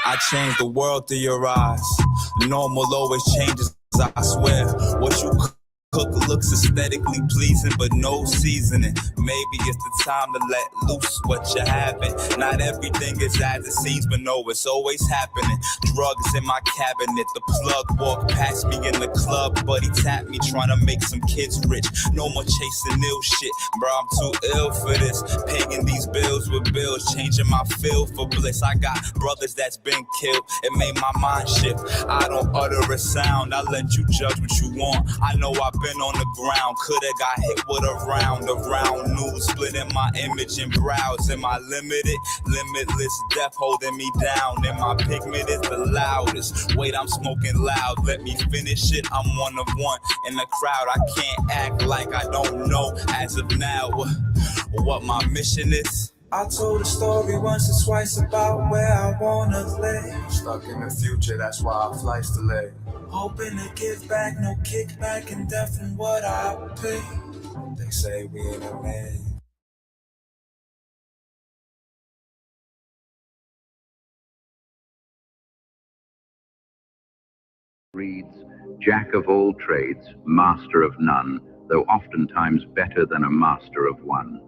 I change the world through your eyes. Normal always changes, I swear. What you cook looks aesthetically pleasing, but no seasoning. Maybe it's the time to let loose what you're having. Not everything is as it seems, but no, it's always happening. Drugs in my cabinet, the plug walked past me in the club, but he tapped me trying to make some kids rich. No more chasing ill shit, bro, I'm too ill for this. Paying these bills with bills, changing my feel for bliss. I got brothers that's been killed, it made my mind shift. I don't utter a sound, I let you judge what you want. I know I've been on the ground, coulda got hit with a round of round news, splitting my image and brows. Am I limited? Limitless death holding me down, and my pigment is the loudest. Wait, I'm smoking loud, let me finish it. I'm one of one in the crowd. I can't act like I don't know as of now what my mission is. I told a story once or twice about where I wanna lay. Stuck in the future, that's why I flights delayed. Hoping to give back, no kickback, and deafen what I pay. They say we ain't a man. Reads, Jack of all trades, master of none, though oftentimes better than a master of one.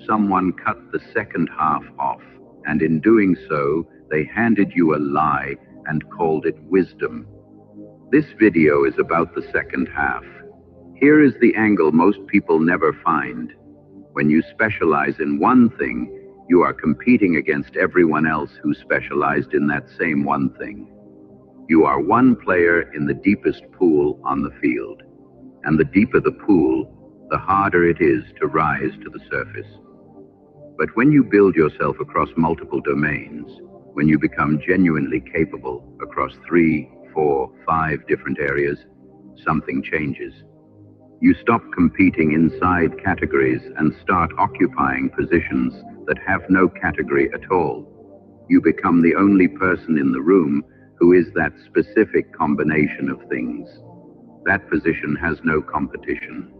Someone cut the second half off, and in doing so, they handed you a lie and called it wisdom. This video is about the second half. Here is the angle most people never find. When you specialize in one thing, you are competing against everyone else who specialized in that same one thing. You are one player in the deepest pool on the field. And the deeper the pool, the harder it is to rise to the surface. But when you build yourself across multiple domains, when you become genuinely capable across 3, 4, 5 different areas, something changes. You stop competing inside categories and start occupying positions that have no category at all. You become the only person in the room who is that specific combination of things. That position has no competition.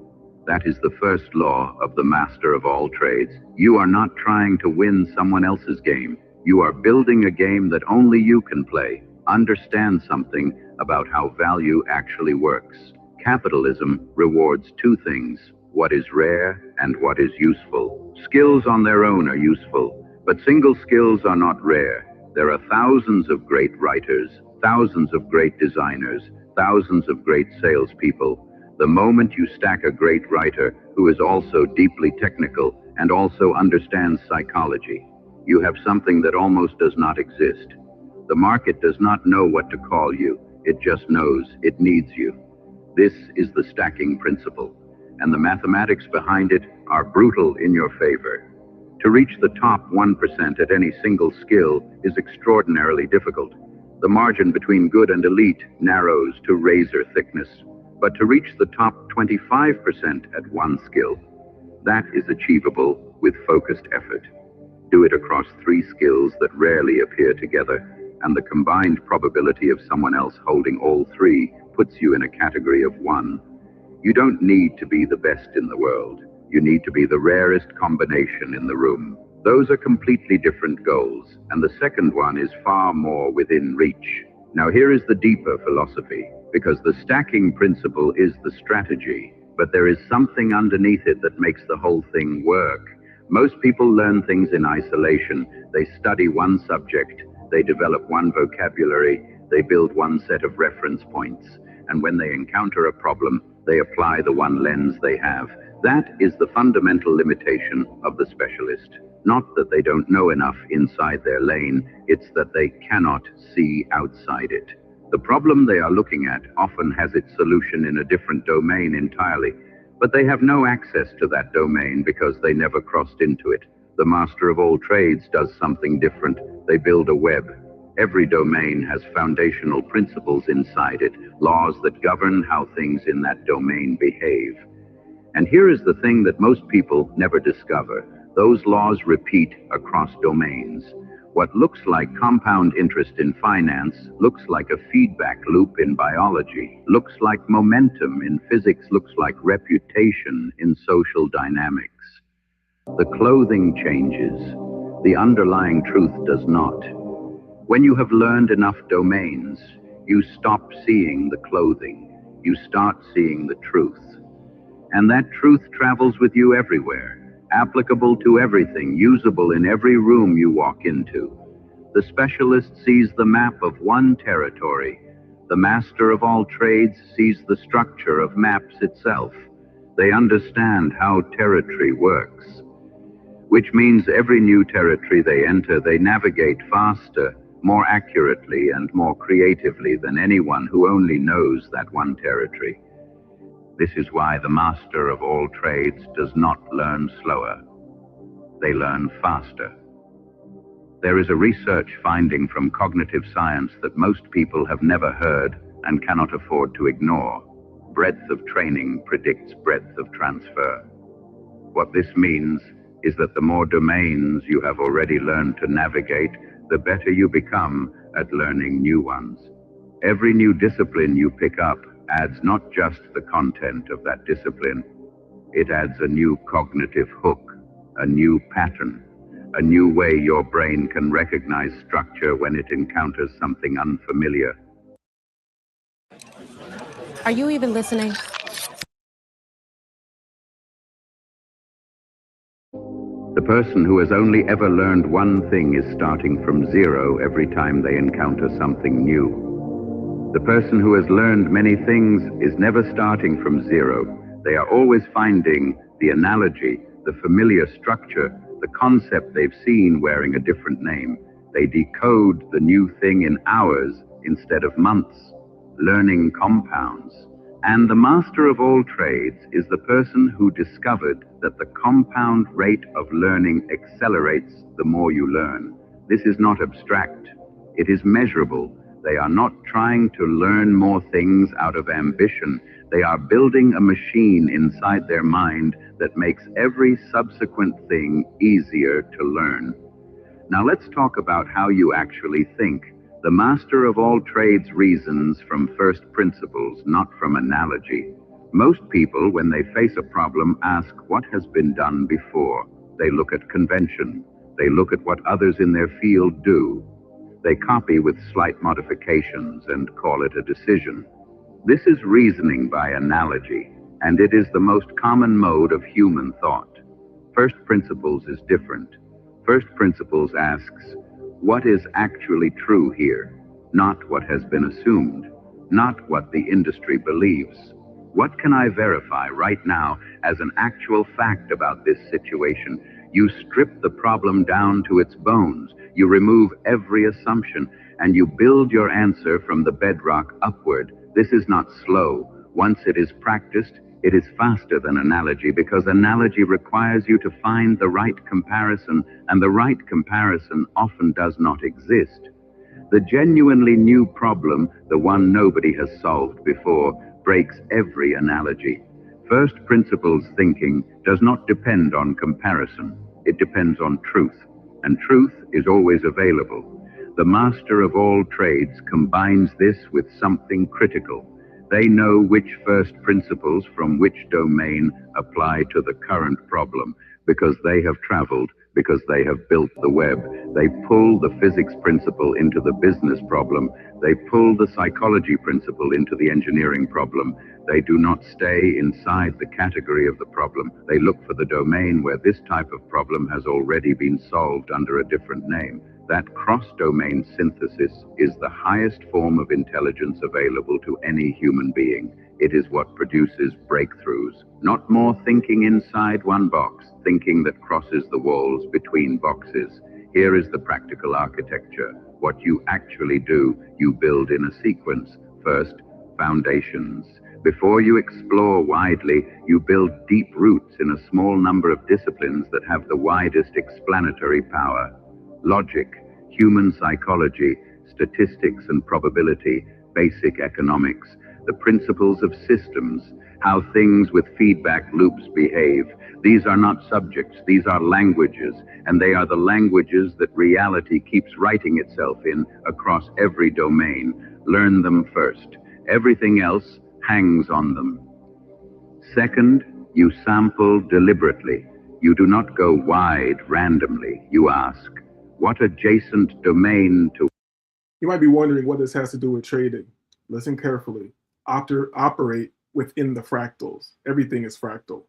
That is the first law of the master of all trades. You are not trying to win someone else's game. You are building a game that only you can play. Understand something about how value actually works. Capitalism rewards two things, what is rare and what is useful. Skills on their own are useful, but single skills are not rare. There are thousands of great writers, thousands of great designers, thousands of great salespeople. The moment you stack a great writer who is also deeply technical and also understands psychology, you have something that almost does not exist. The market does not know what to call you. It just knows it needs you. This is the stacking principle, and the mathematics behind it are brutal in your favor. To reach the top 1% at any single skill is extraordinarily difficult. The margin between good and elite narrows to razor thickness. But to reach the top 25% at one skill, that is achievable with focused effort. Do it across 3 skills that rarely appear together, and the combined probability of someone else holding all 3 puts you in a category of 1. You don't need to be the best in the world. You need to be the rarest combination in the room. Those are completely different goals, and the second one is far more within reach. Now here is the deeper philosophy, because the stacking principle is the strategy, but there is something underneath it that makes the whole thing work. Most people learn things in isolation. They study one subject, they develop one vocabulary, they build one set of reference points, and when they encounter a problem, they apply the one lens they have. That is the fundamental limitation of the specialist. Not that they don't know enough inside their lane, it's that they cannot see outside it. The problem they are looking at often has its solution in a different domain entirely, but they have no access to that domain because they never crossed into it. The master of all trades does something different. They build a web. Every domain has foundational principles inside it, laws that govern how things in that domain behave. And here is the thing that most people never discover. Those laws repeat across domains. What looks like compound interest in finance looks like a feedback loop in biology, looks like momentum in physics, looks like reputation in social dynamics. The clothing changes. The underlying truth does not. When you have learned enough domains, you stop seeing the clothing. You start seeing the truth. And that truth travels with you everywhere, applicable to everything, usable in every room you walk into. The specialist sees the map of one territory. The master of all trades sees the structure of maps itself. They understand how territory works, which means every new territory they enter, they navigate faster, more accurately, and more creatively than anyone who only knows that one territory. This is why the master of all trades does not learn slower. They learn faster. There is a research finding from cognitive science that most people have never heard and cannot afford to ignore. Breadth of training predicts breadth of transfer. What this means is that the more domains you have already learned to navigate, the better you become at learning new ones. Every new discipline you pick up adds not just the content of that discipline, it adds a new cognitive hook, a new pattern, a new way your brain can recognize structure when it encounters something unfamiliar. Are you even listening? The person who has only ever learned one thing is starting from zero every time they encounter something new. The person who has learned many things is never starting from zero. They are always finding the analogy, the familiar structure, the concept they've seen wearing a different name. They decode the new thing in hours instead of months, learning compounds. And the master of all trades is the person who discovered that the compound rate of learning accelerates the more you learn. This is not abstract. It is measurable. They are not trying to learn more things out of ambition. They are building a machine inside their mind that makes every subsequent thing easier to learn. Now let's talk about how you actually think. The master of all trades reasons from first principles, not from analogy. Most people, when they face a problem, ask what has been done before. They look at convention. They look at what others in their field do. They copy with slight modifications and call it a decision. This is reasoning by analogy, and it is the most common mode of human thought. First principles is different. First principles asks, what is actually true here? Not what has been assumed, not what the industry believes. What can I verify right now as an actual fact about this situation? You strip the problem down to its bones. You remove every assumption, and you build your answer from the bedrock upward. This is not slow. Once it is practiced, it is faster than analogy, because analogy requires you to find the right comparison, and the right comparison often does not exist. The genuinely new problem, the one nobody has solved before, breaks every analogy. First principles thinking does not depend on comparison. It depends on truth, and truth is always available. The master of all trades combines this with something critical. They know which first principles from which domain apply to the current problem, because they have traveled, because they have built the web. They pull the physics principle into the business problem. They pull the psychology principle into the engineering problem. They do not stay inside the category of the problem. They look for the domain where this type of problem has already been solved under a different name. That cross-domain synthesis is the highest form of intelligence available to any human being. It is what produces breakthroughs. Not more thinking inside one box, thinking that crosses the walls between boxes. Here is the practical architecture. What you actually do, you build in a sequence. First, foundations. Before you explore widely, you build deep roots in a small number of disciplines that have the widest explanatory power. Logic, human psychology, statistics and probability, basic economics, the principles of systems, how things with feedback loops behave. These are not subjects, these are languages, and they are the languages that reality keeps writing itself in across every domain. Learn them first. Everything else hangs on them. Second, you sample deliberately. You do not go wide randomly. You ask, what adjacent domain to You might be wondering what this has to do with trading. Listen carefully. Operate within the fractals. Everything is fractal.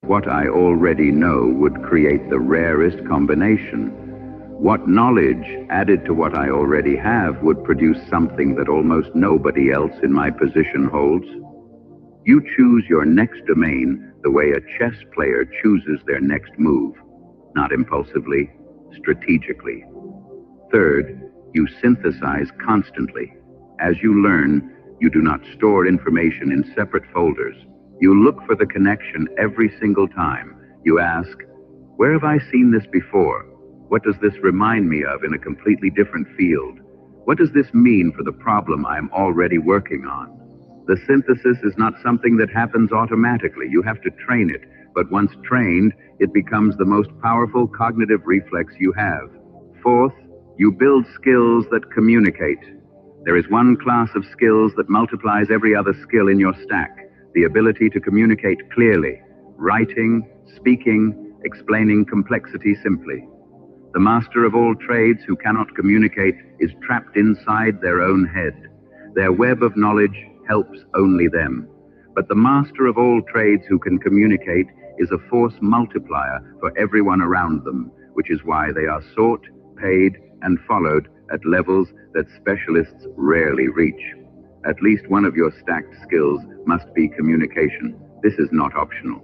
What I already know would create the rarest combination. What knowledge added to what I already have would produce something that almost nobody else in my position holds. You choose your next domain the way a chess player chooses their next move, not impulsively, strategically. Third, you synthesize constantly. As you learn, you do not store information in separate folders. You look for the connection every single time. You ask, where have I seen this before? What does this remind me of in a completely different field? What does this mean for the problem I am already working on? The synthesis is not something that happens automatically. You have to train it, but once trained, it becomes the most powerful cognitive reflex you have. Fourth, you build skills that communicate. There is one class of skills that multiplies every other skill in your stack, the ability to communicate clearly, writing, speaking, explaining complexity simply. The master of all trades who cannot communicate is trapped inside their own head. Their web of knowledge helps only them. But the master of all trades who can communicate is a force multiplier for everyone around them, which is why they are sought, paid, and followed at levels that specialists rarely reach. At least one of your stacked skills must be communication. This is not optional.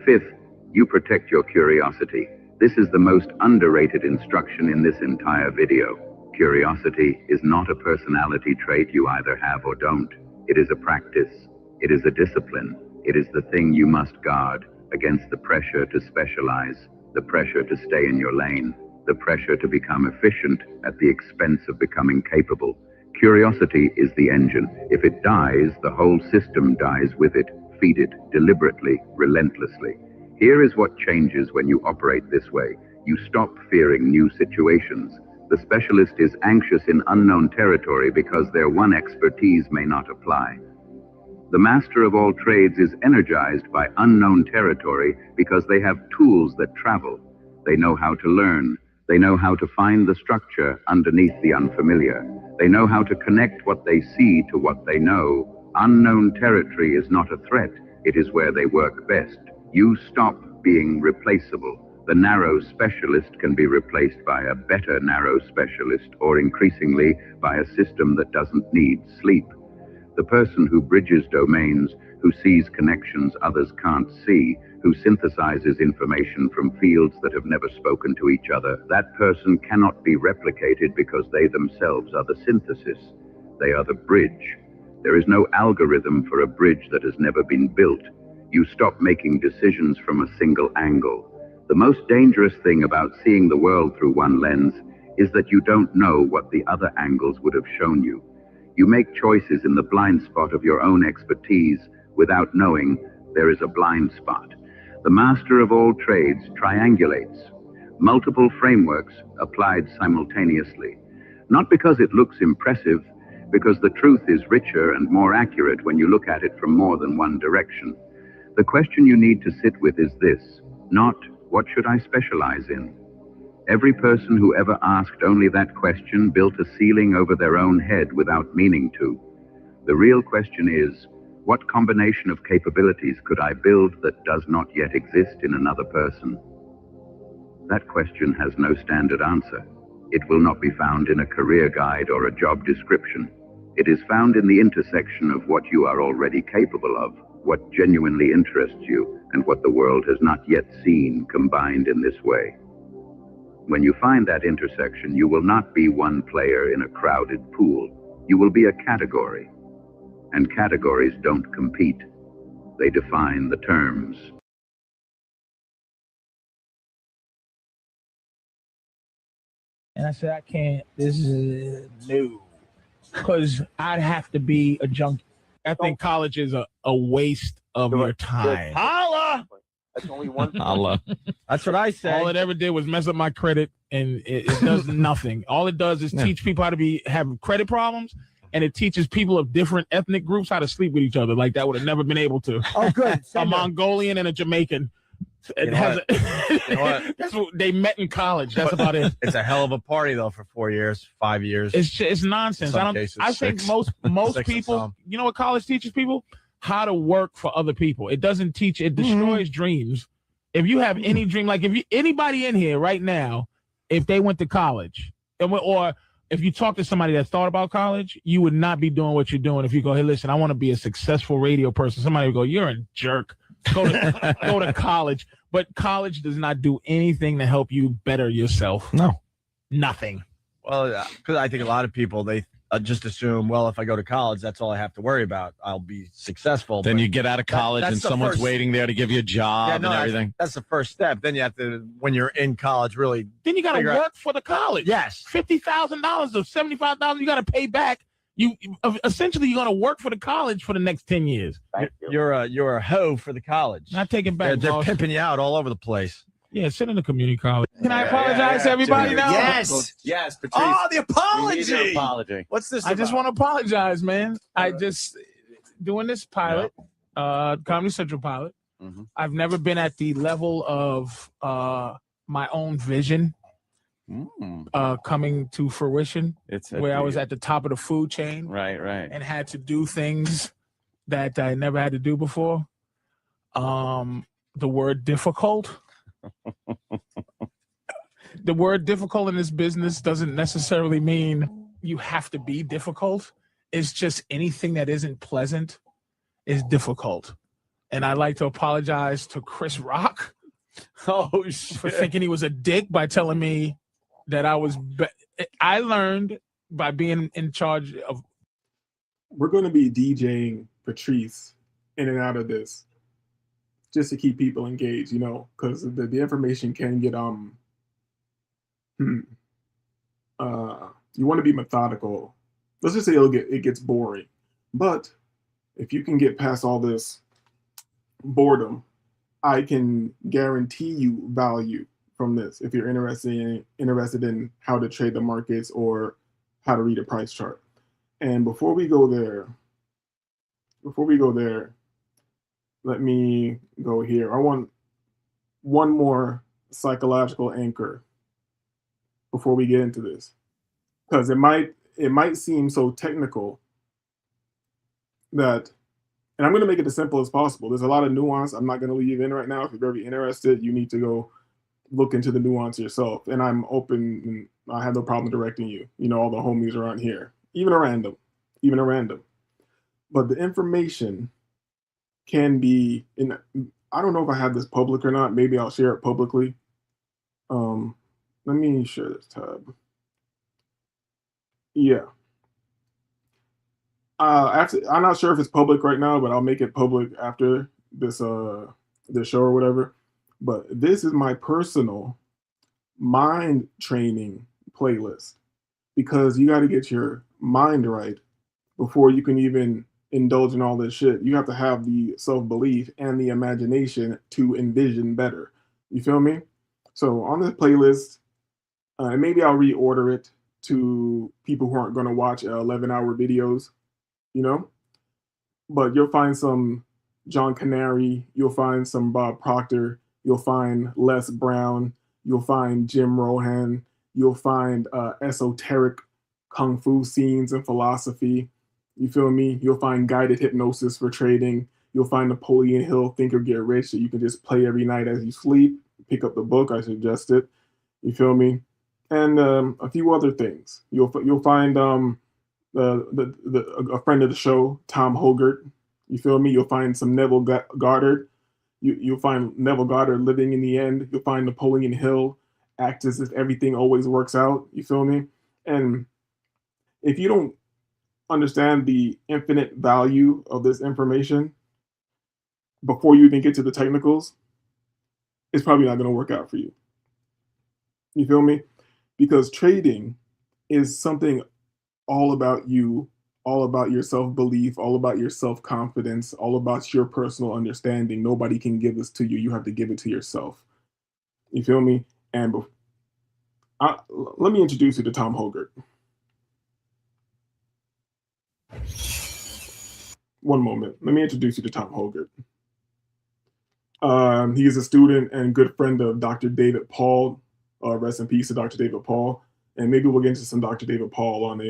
Fifth, you protect your curiosity. This is the most underrated instruction in this entire video. Curiosity is not a personality trait you either have or don't. It is a practice. It is a discipline. It is the thing you must guard against the pressure to specialize, the pressure to stay in your lane, the pressure to become efficient at the expense of becoming capable. Curiosity is the engine. If it dies, the whole system dies with it. Feed it deliberately, relentlessly. Here is what changes when you operate this way. You stop fearing new situations. The specialist is anxious in unknown territory because their one expertise may not apply. The master of all trades is energized by unknown territory because they have tools that travel. They know how to learn. They know how to find the structure underneath the unfamiliar. They know how to connect what they see to what they know. Unknown territory is not a threat. It is where they work best. You stop being replaceable. The narrow specialist can be replaced by a better narrow specialist, or increasingly by a system that doesn't need sleep. The person who bridges domains, who sees connections others can't see, who synthesizes information from fields that have never spoken to each other, that person cannot be replicated because they themselves are the synthesis. They are the bridge. There is no algorithm for a bridge that has never been built. You stop making decisions from a single angle. The most dangerous thing about seeing the world through one lens is that you don't know what the other angles would have shown you. You make choices in the blind spot of your own expertise without knowing there is a blind spot. The master of all trades triangulates. Multiple frameworks applied simultaneously. Not because it looks impressive, because the truth is richer and more accurate when you look at it from more than one direction. The question you need to sit with is this, not what should I specialize in? Every person who ever asked only that question built a ceiling over their own head without meaning to. The real question is, what combination of capabilities could I build that does not yet exist in another person? That question has no standard answer. It will not be found in a career guide or a job description. It is found in the intersection of what you are already capable of, what genuinely interests you, and what the world has not yet seen combined in this way. When you find that intersection, you will not be one player in a crowded pool. You will be a category. And categories don't compete. They define the terms. And I said, I can't, this is new. Because I'd have to be a junkie. I think college is a waste of your time. Holla! That's only one. Holla. That's what I said. All it ever did was mess up my credit, and it does nothing. All it does is teach people how to have credit problems, and it teaches people of different ethnic groups how to sleep with each other. Like that would have never been able to. Oh, good. A Mongolian and a Jamaican It You know what? that's what they met in college. That's about it. It's a hell of a party though for 4 years, 5 years. It's nonsense. I think most people, you know what college teaches people? How to work for other people. It doesn't teach, it destroys dreams. If you have any dream, like anybody in here right now, if they went to college, or if you talk to somebody that thought about college, you would not be doing what you're doing. If you go, hey, listen, I want to be a successful radio person. Somebody would go, you're a jerk. Go to college. But college does not do anything to help you better yourself. No. Nothing. Well, because I think a lot of people, they just assume, well, if I go to college, that's all I have to worry about. I'll be successful. Then you get out of college and someone's waiting there to give you a job and everything. That's the first step. Then you have to, when you're in college, really. Then you got to work for the college. Yes. $50,000 or $75,000 you got to pay back. You essentially you're going to work for the college for the next 10 years. You're a hoe for the college. Not taking back. They're pimping you out all over the place. Yeah, sit in the community college. Can I apologize to everybody now? Yes. Patrice, Oh, the apology. apology. What's this? I just want to apologize, man. I just doing this pilot, Comedy Central pilot. Mhm. I've never been at the level of my own vision coming to fruition, where I was at the top of the food chain, Right. and had to do things that I never had to do before. The word difficult. The word difficult in this business doesn't necessarily mean you have to be difficult. It's just anything that isn't pleasant is difficult. And I'd like to apologize to Chris Rock for thinking he was a dick by telling me that I learned by being in charge of. We're going to be DJing Patrice in and out of this, just to keep people engaged, because the information can get you want to be methodical. Let's just say it gets boring, but if you can get past all this boredom, I can guarantee you value from this. If you're interested in how to trade the markets or how to read a price chart. And before we go there, let me go here. I want one more psychological anchor before we get into this, because it might seem so technical that, and I'm going to make it as simple as possible. There's a lot of nuance. I'm not going to leave in right now. If you're very interested, you need to go look into the nuance yourself. And I'm open, and I have no problem directing you. All the homies around here, even a random. But the information can be in. I don't know if I have this public or not. Maybe I'll share it publicly. Let me share this tab. Yeah. Actually, I'm not sure if it's public right now, but I'll make it public after this this show or whatever. But this is my personal mind training playlist, because you got to get your mind right before you can even indulge in all this shit. You have to have the self-belief and the imagination to envision better. You feel me? So on this playlist, and maybe I'll reorder it to people who aren't going to watch 11-hour videos, but you'll find some John Canary, you'll find some Bob Proctor, you'll find Les Brown, you'll find Jim Rohan, you'll find esoteric kung fu scenes and philosophy. You feel me? You'll find guided hypnosis for trading. You'll find Napoleon Hill, Think or Get Rich, that you can just play every night as you sleep. Pick up the book, I suggest it. You feel me? And a few other things. You'll find a friend of the show, Tom Hogarth. You feel me? You'll find some Neville Goddard. You'll find Neville Goddard, Living in the End. You'll find Napoleon Hill, Act as if everything always works out. You feel me? And if you don't understand the infinite value of this information before you even get to the technicals, it's probably not going to work out for you. You feel me? Because trading is something all about you, all about your self-belief, all about your self-confidence, all about your personal understanding. Nobody can give this to you. You have to give it to yourself. You feel me? And let me introduce you to Tom Hogarth. One moment. Let me introduce you to Tom Hogarth. He is a student and good friend of Dr. David Paul. Rest in peace to Dr. David Paul. And maybe we'll get into some Dr. David Paul on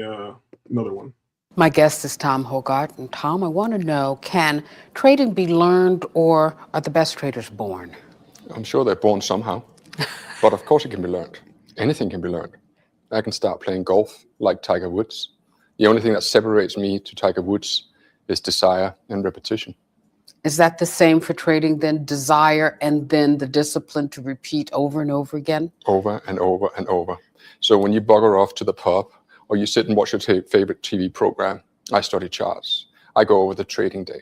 another one. My guest is Tom Hogarth. And Tom, I want to know, can trading be learned, or are the best traders born? I'm sure they're born somehow, but of course it can be learned. Anything can be learned. I can start playing golf like Tiger Woods. The only thing that separates me to Tiger Woods is desire and repetition. Is that the same for trading then? Desire and then the discipline to repeat over and over again? Over and over and over. So when you bugger off to the pub or you sit and watch your favorite TV program, I study charts. I go over the trading day.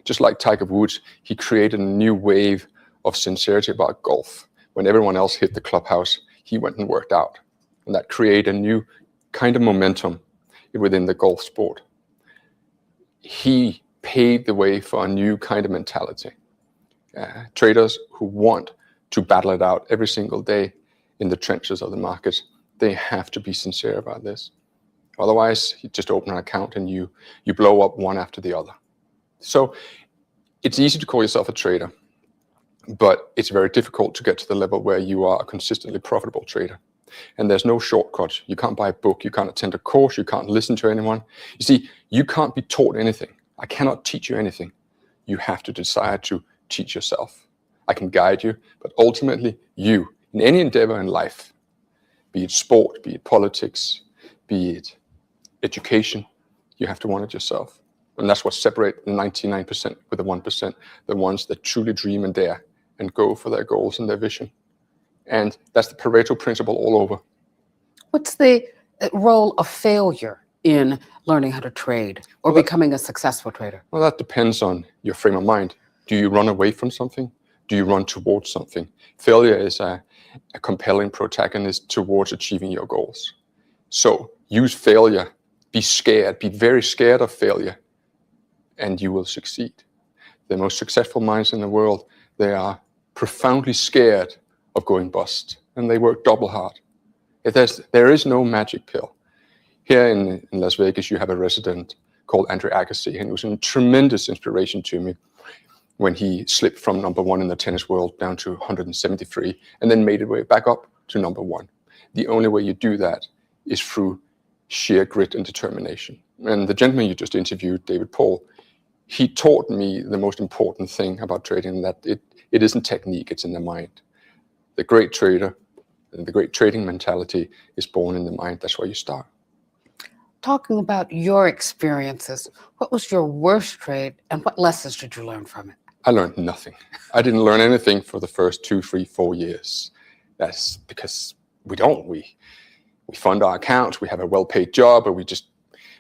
Just like Tiger Woods, he created a new wave of sincerity about golf. When everyone else hit the clubhouse, he went and worked out. And that created a new kind of momentum within the golf sport. He paved the way for a new kind of mentality. Traders who want to battle it out every single day in the trenches of the market, they have to be sincere about this. Otherwise, you just open an account and you blow up one after the other. So it's easy to call yourself a trader, but it's very difficult to get to the level where you are a consistently profitable trader. And there's no shortcut. You can't buy a book, you can't attend a course, you can't listen to anyone. You see, you can't be taught anything. I cannot teach you anything. You have to decide to teach yourself. I can guide you, but ultimately you, in any endeavor in life, be it sport, be it politics, be it education, you have to want it yourself. And that's what separates the 99% with the 1%, the ones that truly dream and dare and go for their goals and their vision. And that's the Pareto principle all over. What's the role of failure in learning how to trade or becoming a successful trader? Well, that depends on your frame of mind. Do you run away from something? Do you run towards something? Failure is a compelling protagonist towards achieving your goals. So use failure, be scared, be very scared of failure, and you will succeed. The most successful minds in the world, they are profoundly scared of going bust, and they work double hard. There is no magic pill. Here in Las Vegas, you have a resident called Andre Agassi, and he was a tremendous inspiration to me when he slipped from number one in the tennis world down to 173, and then made his way back up to number one. The only way you do that is through sheer grit and determination. And the gentleman you just interviewed, David Paul, he taught me the most important thing about trading, that it isn't technique, it's in the mind. The great trader and the great trading mentality is born in the mind. That's where you start. Talking about your experiences, what was your worst trade and what lessons did you learn from it? I learned nothing. I didn't learn anything for the first 2, 3, 4 years. That's because we fund our accounts, we have a well-paid job, but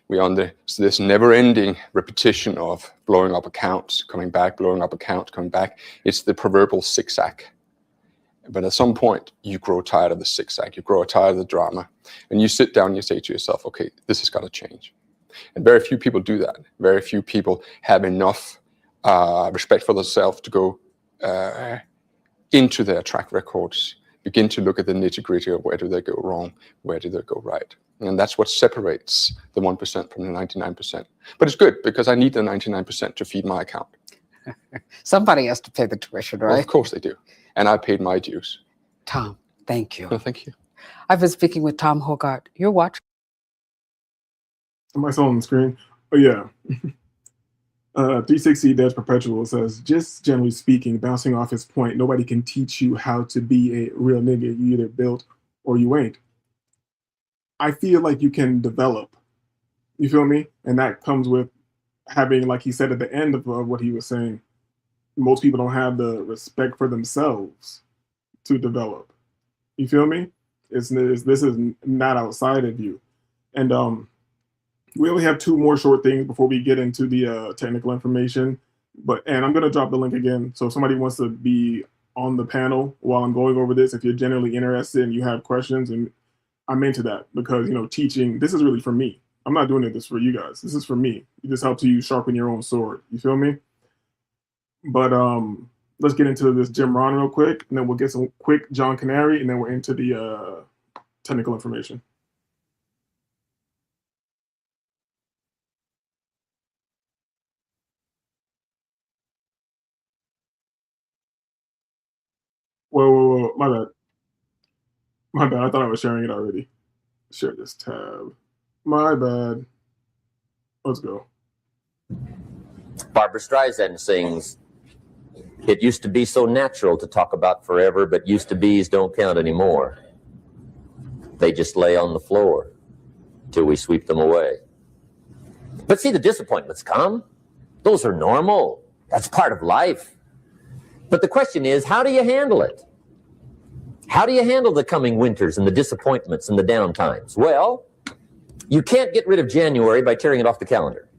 we're on this never-ending repetition of blowing up accounts, coming back, blowing up accounts, coming back. It's the proverbial zigzag. But at some point, you grow tired of the zigzag, you grow tired of the drama, and you sit down and you say to yourself, okay, this has got to change. And very few people do that. Very few people have enough respect for themselves to go into their track records, begin to look at the nitty-gritty of where do they go wrong, where do they go right. And that's what separates the 1% from the 99%. But it's good because I need the 99% to feed my account. Somebody has to pay the tuition, right? Well, of course they do. And I paid my dues. Tom, thank you. No, thank you. I've been speaking with Tom Hogarth. You're watching. Am I still on the screen? Oh, yeah. 360 Devs Perpetual says, just generally speaking, bouncing off his point, nobody can teach you how to be a real nigga. You either built or you ain't. I feel like you can develop. You feel me? And that comes with having, like he said at the end of what he was saying, most people don't have the respect for themselves to develop. You feel me? This is not outside of you. And we only have 2 more short things before we get into the technical information. And I'm going to drop the link again. So if somebody wants to be on the panel while I'm going over this, if you're generally interested and you have questions, and I'm into that because, teaching, this is really for me. I'm not doing this for you guys. This is for me. It just helps you sharpen your own sword. You feel me? But let's get into this Jim Ron real quick, and then we'll get some quick John Canary, and then we're into the technical information. Whoa. My bad. I thought I was sharing it already. Share this tab. My bad. Let's go. Barbara Streisand sings, "It used to be so natural to talk about forever, but used to be's don't count anymore. They just lay on the floor till we sweep them away." But see, the disappointments come. Those are normal. That's part of life. But the question is, how do you handle it? How do you handle the coming winters and the disappointments and the downtimes? Well, you can't get rid of January by tearing it off the calendar.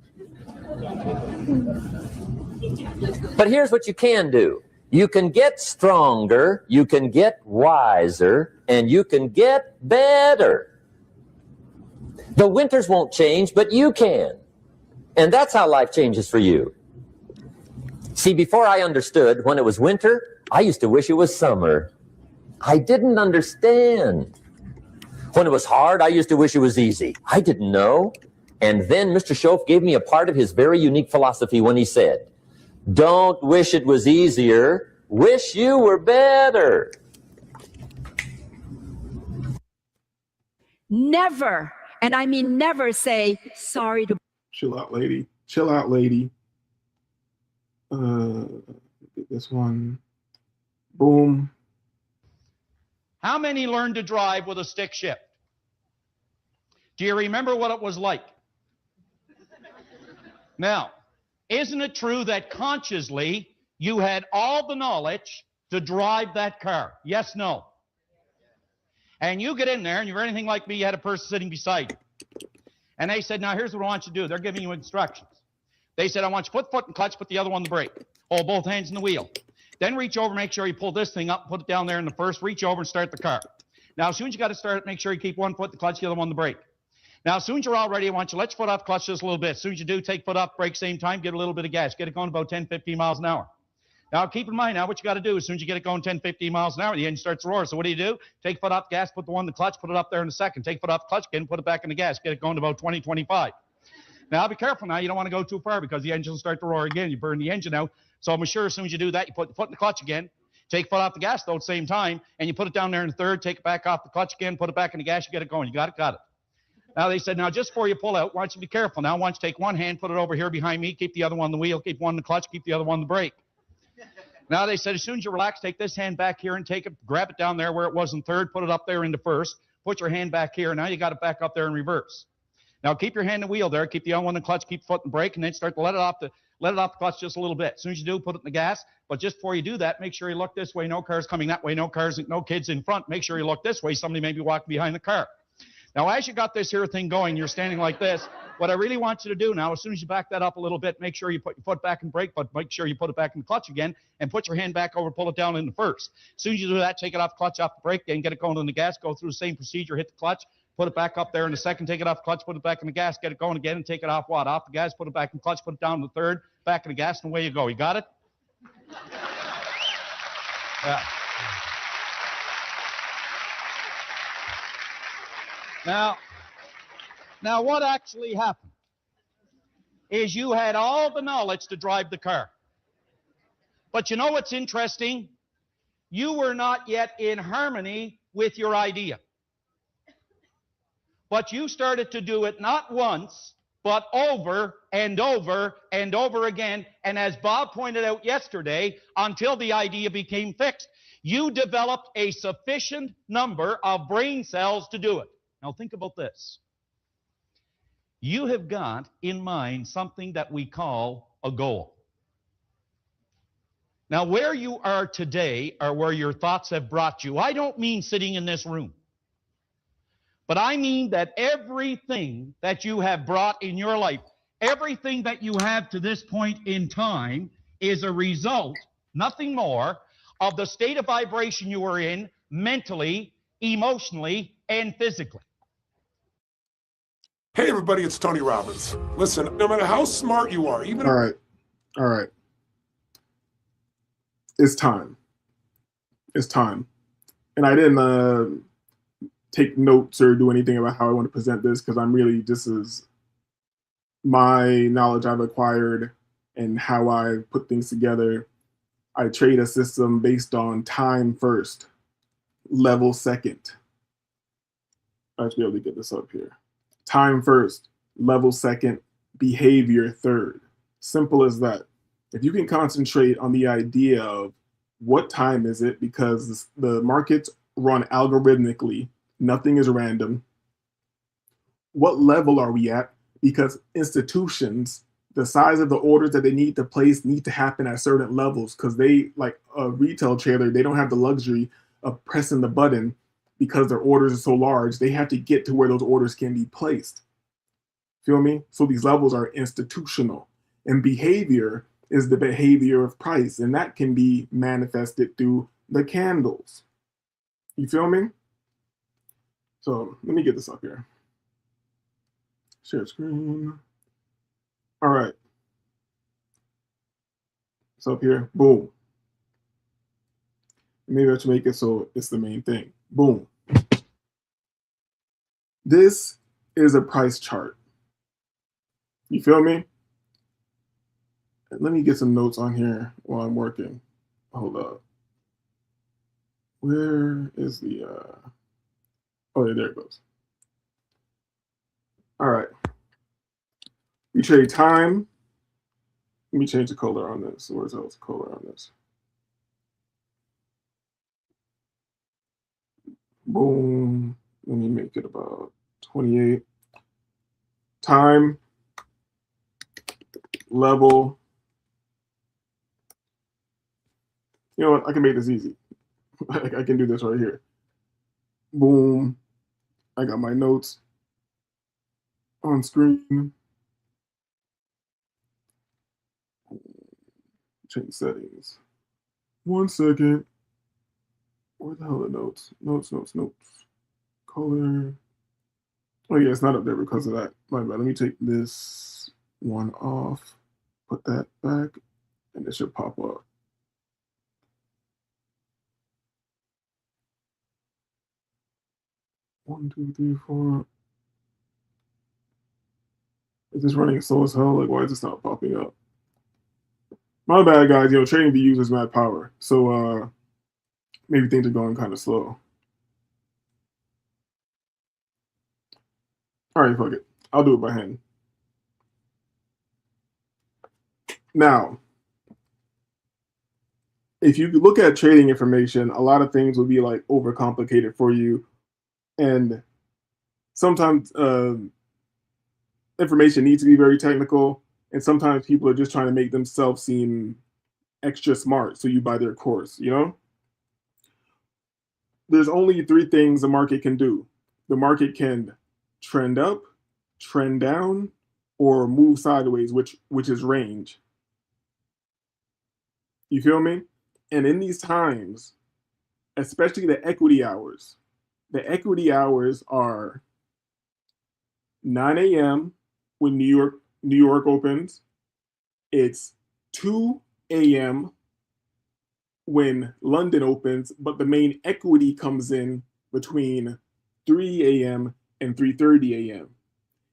But here's what you can do. You can get stronger, you can get wiser, and you can get better. The winters won't change, but you can. And that's how life changes for you. See, before I understood, when it was winter, I used to wish it was summer. I didn't understand. When it was hard, I used to wish it was easy. I didn't know. And then Mr. Schoaf gave me a part of his very unique philosophy when he said, "Don't wish it was easier, wish you were better." Never, and I mean never, say sorry to... Chill out, lady. Chill out, lady. This one. Boom. How many learned to drive with a stick shift? Do you remember what it was like? Now, isn't it true that consciously you had all the knowledge to drive that car? Yes, no? And you get in there and you're anything like me, you had a person sitting beside you. And they said, now here's what I want you to do. They're giving you instructions. They said, I want you to put foot in clutch, put the other one on the brake. Hold both hands in the wheel. Then reach over, make sure you pull this thing up, put it down there in the first, reach over and start the car. Now, as soon as you got to start it, make sure you keep one foot in the clutch, the other one on the brake. Now, as soon as you're all ready, I want you to let your foot off clutch just a little bit. As soon as you do, take foot off, brake same time, get a little bit of gas. Get it going about 10, 15 miles an hour. Now, keep in mind now what you got to do. As soon as you get it going 10, 15 miles an hour, the engine starts to roar. So what do? Take foot off gas, put the one in the clutch, put it up there in a second. Take foot off clutch again, put it back in the gas. Get it going to about 20, 25. Now, be careful now. You don't want to go too far because the engine will start to roar again. You burn the engine out. So I'm sure as soon as you do that, you put the foot in the clutch again. Take foot off the gas, though, at the same time, and you put it down there in third, take it back off the clutch again, put it back in the gas, you get it going. You got it? Got it. Now, they said, now, just before you pull out, why don't you be careful. Now, why don't you take one hand, put it over here behind me, keep the other one on the wheel, keep one in the clutch, keep the other one on the brake. Now, they said, as soon as you relax, take this hand back here and take it, grab it down there where it was in third, put it up there into first, put your hand back here, and now you got it back up there in reverse. Now, keep your hand in the wheel there, keep the other one in the clutch, keep foot in the brake, and then start to let it off the clutch just a little bit. As soon as you do, put it in the gas. But just before you do that, make sure you look this way. No cars coming that way. No kids in front. Make sure you look this way. Somebody may be walking behind the car. Now, as you got this here thing going, you're standing like this. What I really want you to do now, as soon as you back that up a little bit, make sure you put your foot back in brake, but make sure you put it back in the clutch again, and put your hand back over, pull it down in the first. As soon as you do that, take it off the clutch, off the brake, then get it going in the gas, go through the same procedure, hit the clutch, put it back up there in the second, take it off the clutch, put it back in the gas, get it going again, and take it off what? Off the gas, put it back in the clutch, put it down in the third, back in the gas, and away you go. You got it? Yeah. Now, what actually happened is you had all the knowledge to drive the car. But you know what's interesting? You were not yet in harmony with your idea. But you started to do it not once, but over and over and over again. And as Bob pointed out yesterday, until the idea became fixed, you developed a sufficient number of brain cells to do it. Now think about this. You have got in mind something that we call a goal. Now, where you are today or where your thoughts have brought you, I don't mean sitting in this room. But I mean that everything that you have brought in your life, everything that you have to this point in time is a result, nothing more, of the state of vibration you were in mentally, emotionally, and physically. Hey, everybody, it's Tony Robbins. Listen, no matter how smart you are, even... All right. It's time. And I didn't take notes or do anything about how I want to present this because this is my knowledge I've acquired and how I put things together. I trade a system based on time first, level second. I should be able to get this up here. Time first, level second, behavior third. Simple as that. If you can concentrate on the idea of what time is it, because the markets run algorithmically, nothing is random. What level are we at? Because institutions, the size of the orders that they need to place need to happen at certain levels, because they, like a retail trader, they don't have the luxury of pressing the button because their orders are so large. They have to get to where those orders can be placed. Feel me? So these levels are institutional. And behavior is the behavior of price, and that can be manifested through the candles. You feel me? So let me get this up here. Share screen. All right. It's up here. Boom. Maybe I should make it so it's the main thing. Boom. This is a price chart. You feel me? Let me get some notes on here while I'm working. Hold up. Where is the, oh yeah, there it goes. All right. We trade time. Let me change the color on this. Where's else color on this? Boom. Let me make it about 28. Time, level. You know what? I can make this easy. I can do this right here. Boom. I got my notes on screen. Change settings. 1 second. Where the hell are the notes? Notes. Color. Oh yeah, it's not up there because of that. My bad. Let me take this one off. Put that back, and it should pop up. One, two, three, four. Is this running slow as hell? Like, why is this not popping up? My bad, guys. You know, trading the users mad power. So maybe things are going kind of slow. All right, fuck it. I'll do it by hand. Now, if you look at trading information, a lot of things will be like overcomplicated for you. And sometimes information needs to be very technical. And sometimes people are just trying to make themselves seem extra smart. So you buy their course, you know? There's only 3 things the market can do. The market can trend up, trend down, or move sideways, which is range. You feel me? And in these times, especially the equity hours are 9 a.m. when New York opens. It's 2 a.m. when London opens, but the main equity comes in between 3 a.m. and 3:30 a.m.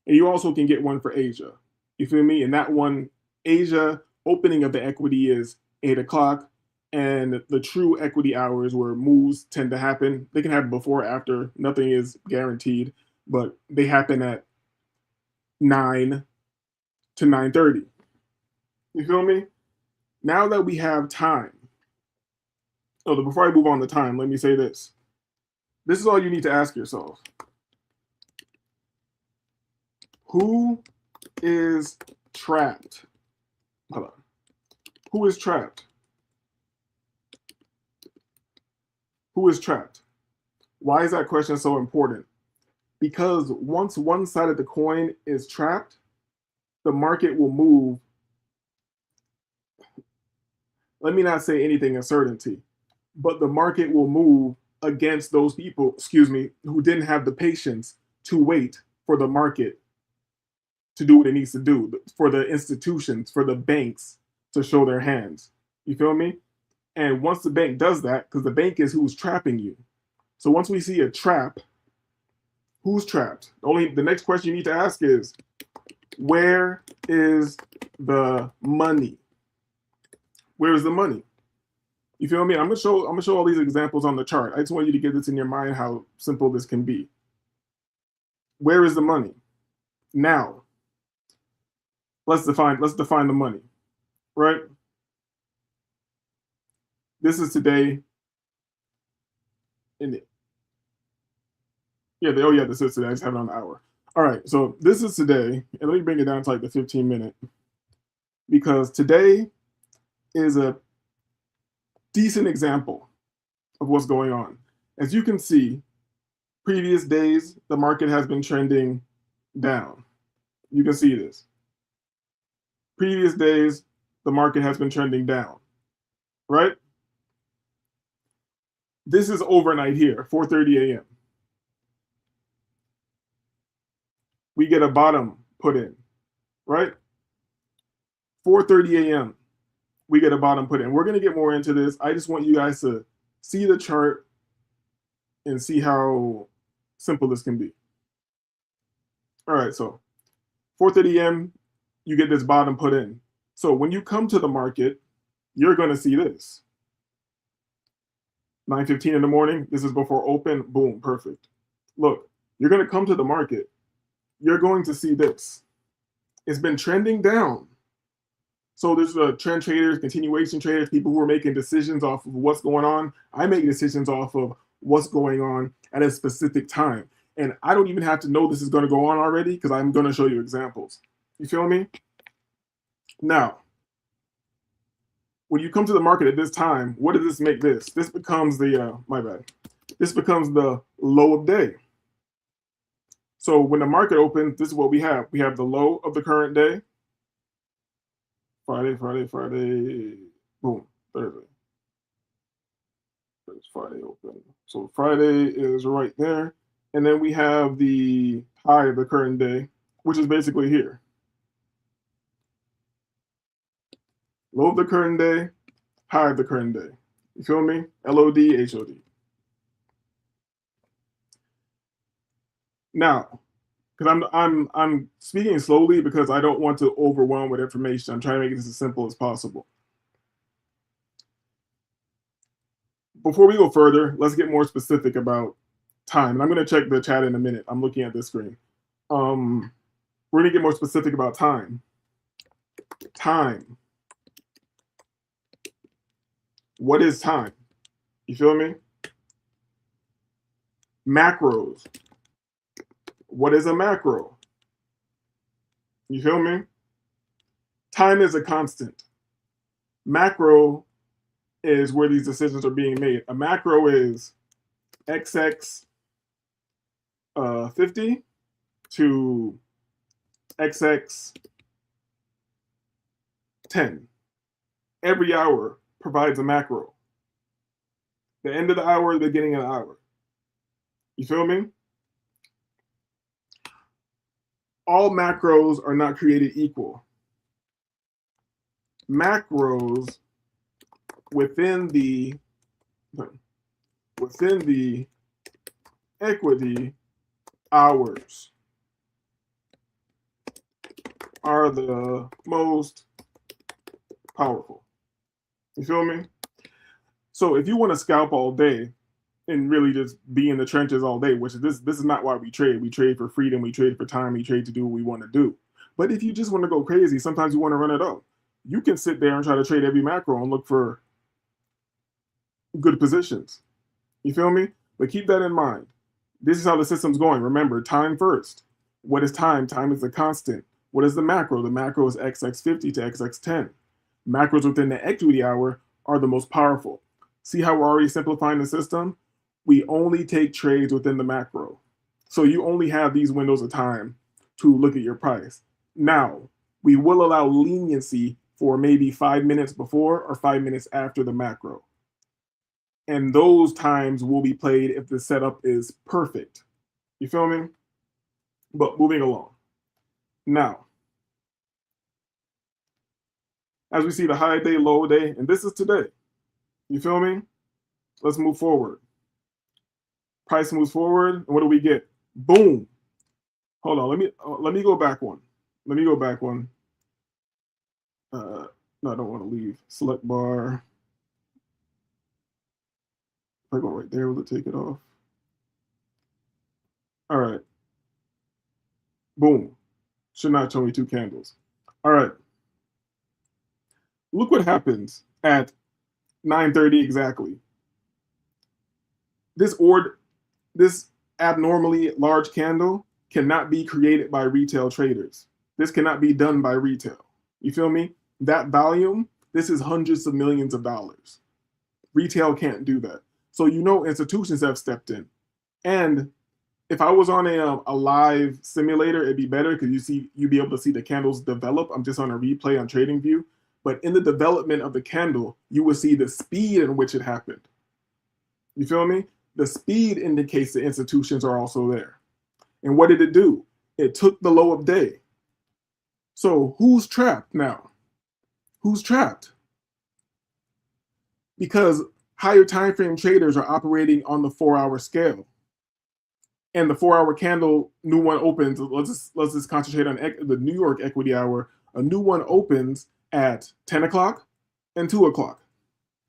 And you also can get one for Asia. You feel me? And that one, Asia opening of the equity is 8 o'clock, and the true equity hours where moves tend to happen. They can happen before or after. Nothing is guaranteed, but they happen at 9 to 9:30. You feel me? Now that we have time, before I move on to time, let me say this. This is all you need to ask yourself. Who is trapped? Hold on. Who is trapped? Who is trapped? Why is that question so important? Because once one side of the coin is trapped, the market will move. Let me not say anything in certainty, but the market will move against those people, who didn't have the patience to wait for the market to do what it needs to do, for the institutions, for the banks to show their hands. You feel me? And once the bank does that, because the bank is who's trapping you. So once we see a trap, who's trapped? The next question you need to ask is, where is the money? Where is the money? You feel me? I'm gonna show all these examples on the chart. I just want you to get this in your mind how simple this can be. Where is the money? Now, let's define the money, right? This is today. In it. Yeah, this is today. I just have it on the hour. All right, so this is today, and let me bring it down to like the 15-minute, because today is a decent example of what's going on. As you can see, previous days, the market has been trending down. You can see this. Previous days, the market has been trending down, right? This is overnight here, 4:30 a.m. We get a bottom put in, right? 4:30 a.m. we get a bottom put in. We're going to get more into this. I just want you guys to see the chart and see how simple this can be. All right, so 4:30 a.m., you get this bottom put in. So when you come to the market, you're going to see this. 9:15 in the morning, this is before open, boom, perfect. Look, you're going to come to the market. You're going to see this. It's been trending down. So there's trend traders, continuation traders, people who are making decisions off of what's going on. I make decisions off of what's going on at a specific time. And I don't even have to know this is going to go on already because I'm going to show you examples. You feel me? Now, when you come to the market at this time, what does this make this? This becomes the, my bad. This becomes the low of day. So when the market opens, this is what we have. We have the low of the current day. Friday, boom, Thursday. There's Friday open. So Friday is right there. And then we have the high of the current day, which is basically here. Low of the current day, high of the current day. You feel me? LOD, HOD. Now, because I'm speaking slowly because I don't want to overwhelm with information. I'm trying to make this as simple as possible. Before we go further, let's get more specific about time. And I'm going to check the chat in a minute. I'm looking at this screen. We're going to get more specific about time. Time. What is time? You feel me? Macros. What is a macro? You feel me? Time is a constant. Macro is where these decisions are being made. A macro is XX 50 to XX 10. Every hour provides a macro. The end of the hour, the beginning of the hour. You feel me? All macros are not created equal. Macros within the equity hours are the most powerful. You feel me? So if you want to scalp all day and really just be in the trenches all day, which this is not why we trade. We trade for freedom, we trade for time, we trade to do what we want to do. But if you just want to go crazy, sometimes you want to run it up. You can sit there and try to trade every macro and look for good positions. You feel me? But keep that in mind. This is how the system's going. Remember, time first. What is time? Time is the constant. What is the macro? The macro is XX50 to XX10. Macros within the equity hour are the most powerful. See how we're already simplifying the system? We only take trades within the macro. So you only have these windows of time to look at your price. Now, we will allow leniency for maybe 5 minutes before or 5 minutes after the macro. And those times will be played if the setup is perfect. You feel me? But moving along. Now, as we see the high day, low day, and this is today. You feel me? Let's move forward. Price moves forward, and what do we get? Boom. Hold on, let me go back one. Let me go back one. No, I don't want to leave. Select bar. I go right there, will it take it off? All right. Boom. Should not show me 2 candles. All right. Look what happens at 9:30 exactly. This abnormally large candle cannot be created by retail traders. This cannot be done by retail. You feel me? That volume, this is hundreds of millions of dollars. Retail can't do that. So institutions have stepped in. And if I was on a live simulator, it'd be better because you'd be able to see the candles develop. I'm just on a replay on TradingView. But in the development of the candle, you will see the speed in which it happened. You feel me? The speed indicates the institutions are also there. And what did it do? It took the low of day. So who's trapped now? Who's trapped? Because higher time frame traders are operating on the 4-hour scale. And the 4-hour candle, new one opens. Let's just concentrate on the New York equity hour. A new one opens at 10 o'clock and 2 o'clock.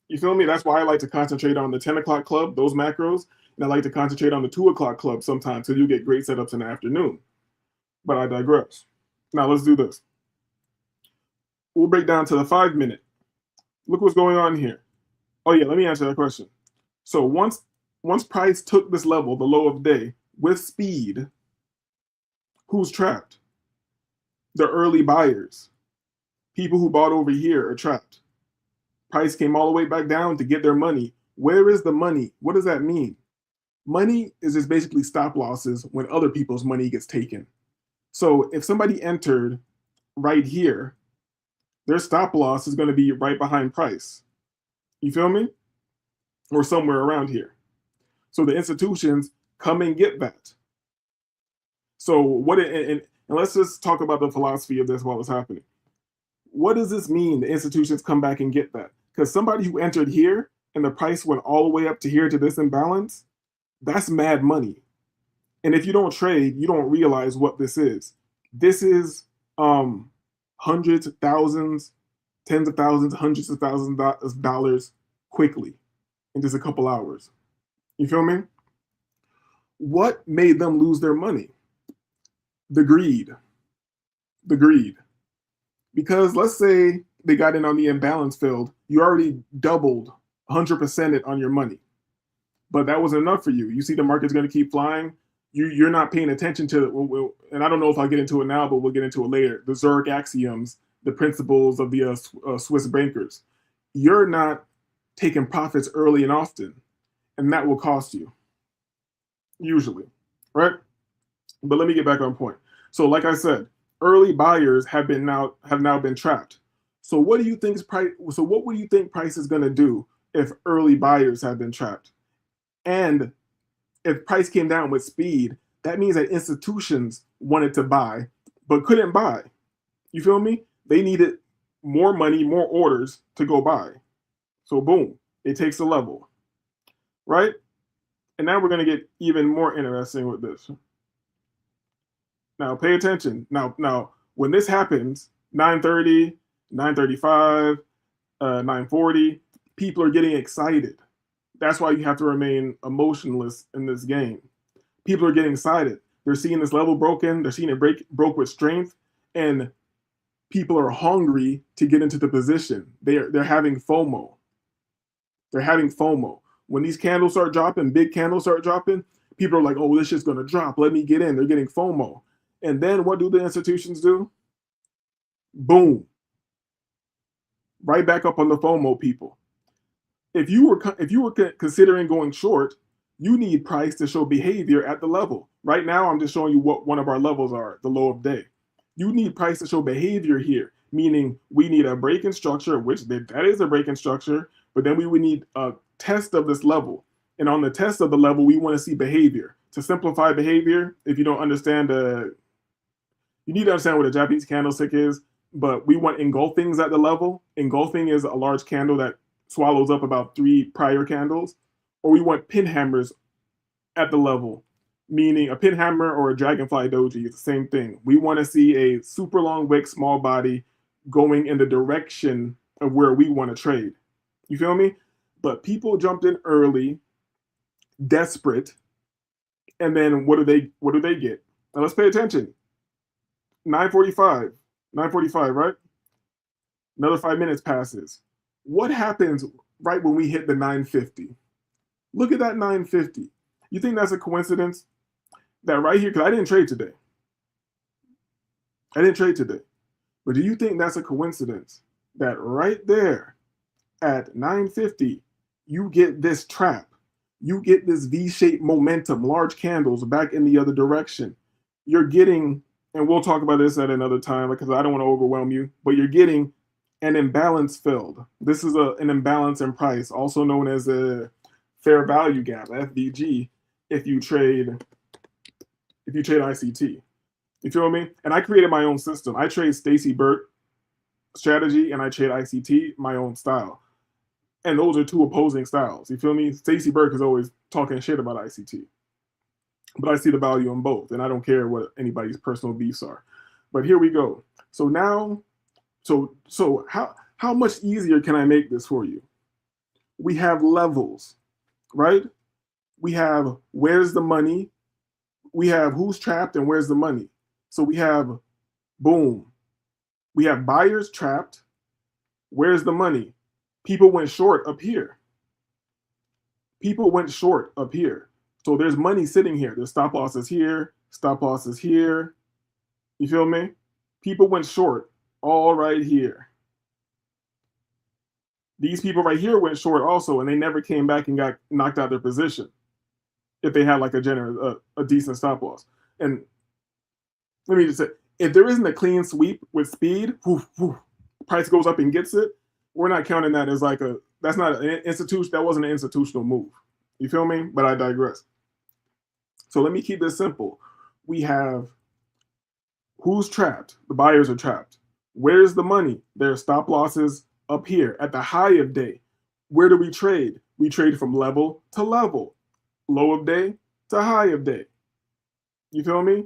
You feel me? That's why I like to concentrate on the 10 o'clock club, those macros, and I like to concentrate on the 2 o'clock club sometimes, so you get great setups in the afternoon. But I digress. Now let's do this. We'll break down to the 5-minute. Look what's going on here. Oh yeah, let me answer that question. So once price took this level, the low of day, with speed, who's trapped? The early buyers. People who bought over here are trapped. Price came all the way back down to get their money. Where is the money? What does that mean? Money is just basically stop losses when other people's money gets taken. So if somebody entered right here, their stop loss is going to be right behind price. You feel me? Or somewhere around here. So the institutions come and get that. So and let's just talk about the philosophy of this while it's happening. What does this mean? The institutions come back and get that? Because somebody who entered here and the price went all the way up to here to this imbalance, that's mad money. And if you don't trade, you don't realize what this is. This is hundreds of thousands, tens of thousands, hundreds of thousands of dollars quickly in just a couple hours. You feel me? What made them lose their money? The greed. The greed. Because let's say they got in on the imbalance field, you already doubled 100% it on your money. But that wasn't enough for you. You see the market's going to keep flying. You're not paying attention to, and I don't know if I'll get into it now, but we'll get into it later. The Zurich axioms, the principles of the Swiss bankers. You're not taking profits early and often, and that will cost you, usually, right? But let me get back on point. So like I said, early buyers have now been trapped. So what do you think what would you think price is going to do if early buyers have been trapped? And if price came down with speed, that means that institutions wanted to buy but couldn't buy. You feel me? They needed more money, more orders to go buy. So boom, it takes a level, right? And now we're going to get even more interesting with this. Now pay attention. Now when this happens, 9:30, 9:35, 9:40, people are getting excited. That's why you have to remain emotionless in this game. People are getting excited. They're seeing this level broken. They're seeing it broke with strength, and people are hungry to get into the position. They're having FOMO. They're having FOMO. When these candles start dropping, big candles start dropping, people are like, "Oh, this shit's gonna drop. Let me get in." They're getting FOMO. And then what do the institutions do? Boom. Right back up on the FOMO people. If you were considering going short, you need price to show behavior at the level. Right now, I'm just showing you what one of our levels are, the low of day. You need price to show behavior here, meaning we need a break in structure, which that is a break in structure, but then we would need a test of this level. And on the test of the level, we want to see behavior. To simplify behavior, if you don't understand, you need to understand what a Japanese candlestick is, but we want engulfings at the level. Engulfing is a large candle that swallows up about 3 prior candles, or we want pin hammers at the level, meaning a pin hammer or a dragonfly doji is the same thing. We want to see a super long wick, small body going in the direction of where we want to trade. You feel me? But people jumped in early desperate, and then what do they get? Now let's pay attention. 9:45, right? Another 5 minutes passes. What happens right when we hit the 9:50? Look at that 9:50. You think that's a coincidence? That right here, because I didn't trade today. But do you think that's a coincidence that right there at 9:50, you get this trap? You get this V-shaped momentum, large candles back in the other direction. You're getting, and we'll talk about this at another time because I don't want to overwhelm you, but you're getting an imbalance filled. This is an imbalance in price, also known as a fair value gap, FVG, if you trade ICT. You feel me? And I created my own system. I trade STACY BURKE strategy and I trade ICT my own style. And those are two opposing styles. You feel me? STACY BURKE is always talking shit about ICT. But I see the value in both, and I don't care what anybody's personal beefs are. But here we go. So now, so how much easier can I make this for you? We have levels, right? We have where's the money? We have who's trapped and where's the money? So we have, boom. We have buyers trapped. Where's the money? People went short up here. So there's money sitting here. There's stop losses here, stop losses here. You feel me? People went short all right here. These people right here went short also, and they never came back and got knocked out of their position if they had like a decent stop loss. And let me just say, if there isn't a clean sweep with speed, price goes up and gets it, we're not counting that as like that's not an institution, that wasn't an institutional move. You feel me? But I digress. So let me keep this simple. We have who's trapped? The buyers are trapped. Where's the money? There are stop losses up here at the high of day. Where do we trade? We trade from level to level, low of day to high of day. You feel me?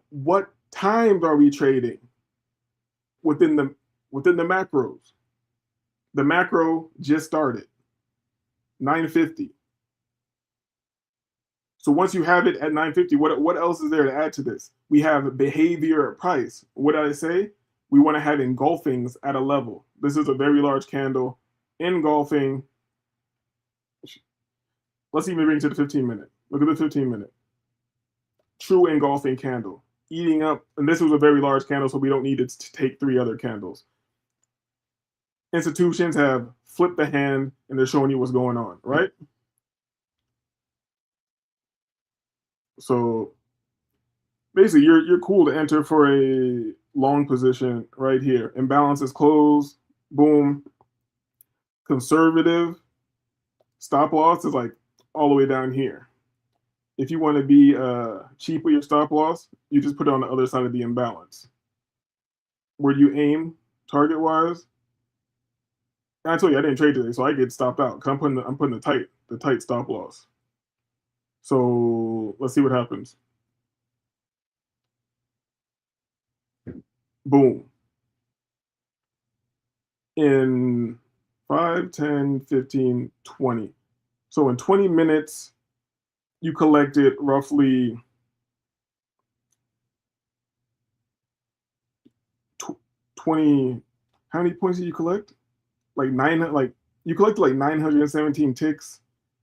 What times are we trading within the macros? The macro just started, 9:50. So once you have it at 9:50, what else is there to add to this? We have behavior at price. What did I say? We want to have engulfings at a level. This is a very large candle engulfing. Let's even bring to the 15-minute. Look at the 15-minute. True engulfing candle. Eating up, and this was a very large candle, so we don't need it to take 3 other candles. Institutions have flipped the hand and they're showing you what's going on, right? So basically, you're cool to enter for a long position right here. Imbalance is closed. Boom. Conservative stop loss is like all the way down here. If you want to be cheap with your stop loss, you just put it on the other side of the imbalance. Where do you aim target wise? And I told you I didn't trade today, so I get stopped out because I'm putting the tight stop loss. So let's see what happens. Boom. In 5, 10, 15, 20. So in 20 minutes, you collected roughly 20. How many points did you collect? You collected like 917 ticks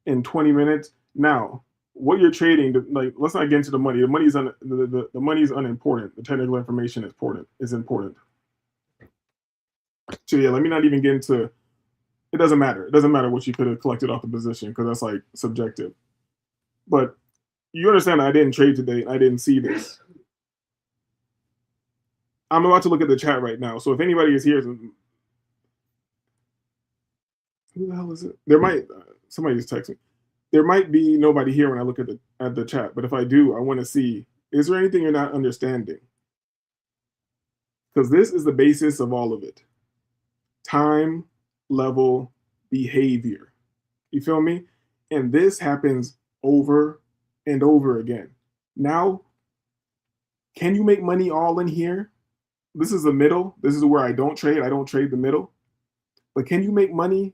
in 20 minutes. Now, what you're trading, let's not get into the money. The money's unimportant. The technical information is important. So yeah, let me not even get into. It doesn't matter. It doesn't matter what you could have collected off the position because that's like subjective. But you understand I didn't trade today. I didn't see this. I'm about to look at the chat right now. So if anybody is here, who the hell is it? There might somebody just text me. There might be nobody here when I look at the chat. But if I do, I want to see, is there anything you're not understanding? Because this is the basis of all of it. Time, level, behavior. You feel me? And this happens over and over again. Now, can you make money all in here? This is the middle. This is where I don't trade. I don't trade the middle. But can you make money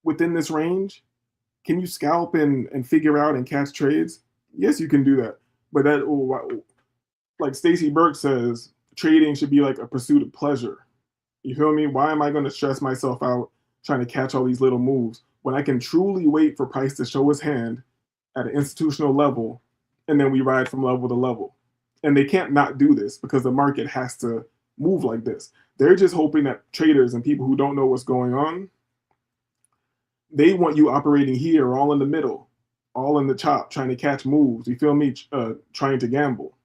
within this range? can you scalp and figure out and catch trades? Yes, you can do that. But like Stacey Burke says, trading should be like a pursuit of pleasure. You feel me? Why am I going to stress myself out trying to catch all these little moves when I can truly wait for price to show his hand at an institutional level, and then we ride from level to level? And they can't not do this because the market has to move like this. They're just hoping that traders and people who don't know what's going on, they want you operating here, all in the middle, all in the chop, trying to catch moves. You feel me? Trying to gamble.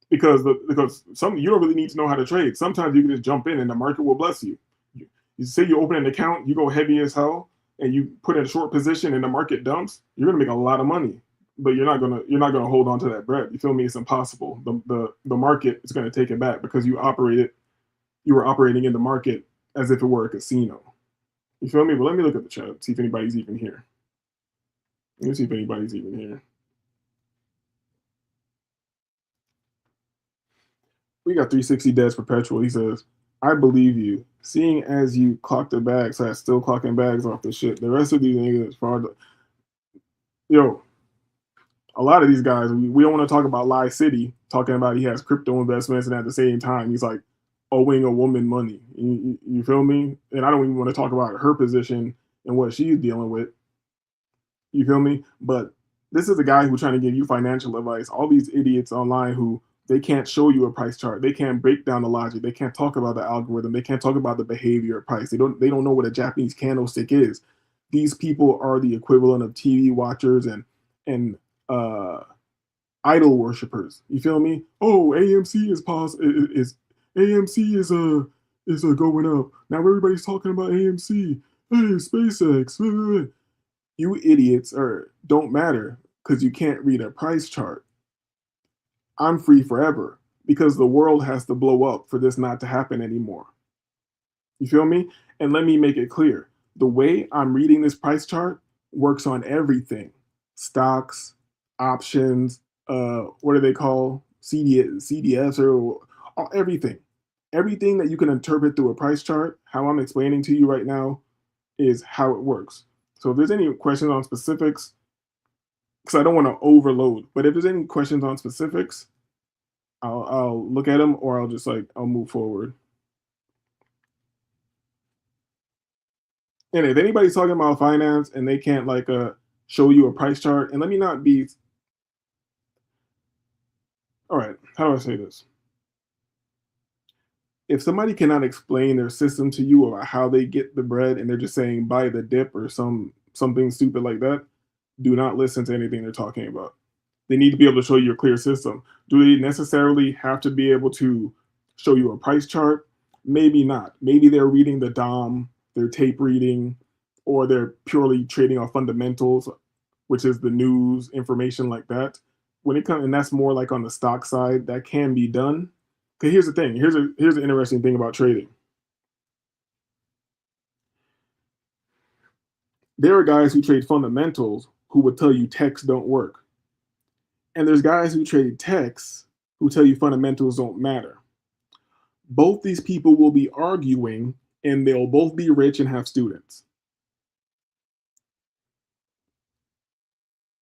Because you don't really need to know how to trade. Sometimes you can just jump in and the market will bless you. You say you open an account, you go heavy as hell, and you put in a short position and the market dumps, you're gonna make a lot of money. But you're not gonna hold on to that bread. You feel me? It's impossible. The market is gonna take it back because you were operating in the market as if it were a casino. You feel me? But let me look at the chat, see if anybody's even here. Let me see if anybody's even here. We got 360 Deads Perpetual. He says, I believe you. Seeing as you clock the bags, so I still clocking bags off the shit. The rest of these niggas, yo, a lot of these guys, we don't want to talk about Lie City, talking about he has crypto investments, and at the same time, he's like owing a woman money. You feel me? And I don't even want to talk about her position and what she's dealing with. You feel me? But this is a guy who's trying to give you financial advice. All these idiots online who they can't show you a price chart. They can't break down the logic. They can't talk about the algorithm. They can't talk about the behavior of price. They don't know what a Japanese candlestick is. These people are the equivalent of TV watchers and idol worshippers. You feel me? Oh, AMC is going up. Now everybody's talking about AMC. Hey, SpaceX. You idiots don't matter because you can't read a price chart. I'm free forever because the world has to blow up for this not to happen anymore. You feel me? And let me make it clear. The way I'm reading this price chart works on everything. Stocks, options, what do they call? CDS or everything. Everything that you can interpret through a price chart, how I'm explaining to you right now, is how it works. So if there's any questions on specifics, because I don't want to overload, but if there's any questions on specifics, I'll look at them or I'll move forward. And if anybody's talking about finance and they can't show you a price chart, and let me not be, all right, how do I say this? If somebody cannot explain their system to you about how they get the bread and they're just saying buy the dip or something stupid like that, do not listen to anything they're talking about. They need to be able to show you a clear system. Do they necessarily have to be able to show you a price chart? Maybe not. Maybe they're reading the DOM, they're tape reading, or they're purely trading off fundamentals, which is the news, information like that. When it comes, and that's more like on the stock side, that can be done. Okay, here's the thing. Here's an interesting thing about trading. There are guys who trade fundamentals who would tell you techs don't work. And there's guys who trade techs who tell you fundamentals don't matter. Both these people will be arguing and they'll both be rich and have students.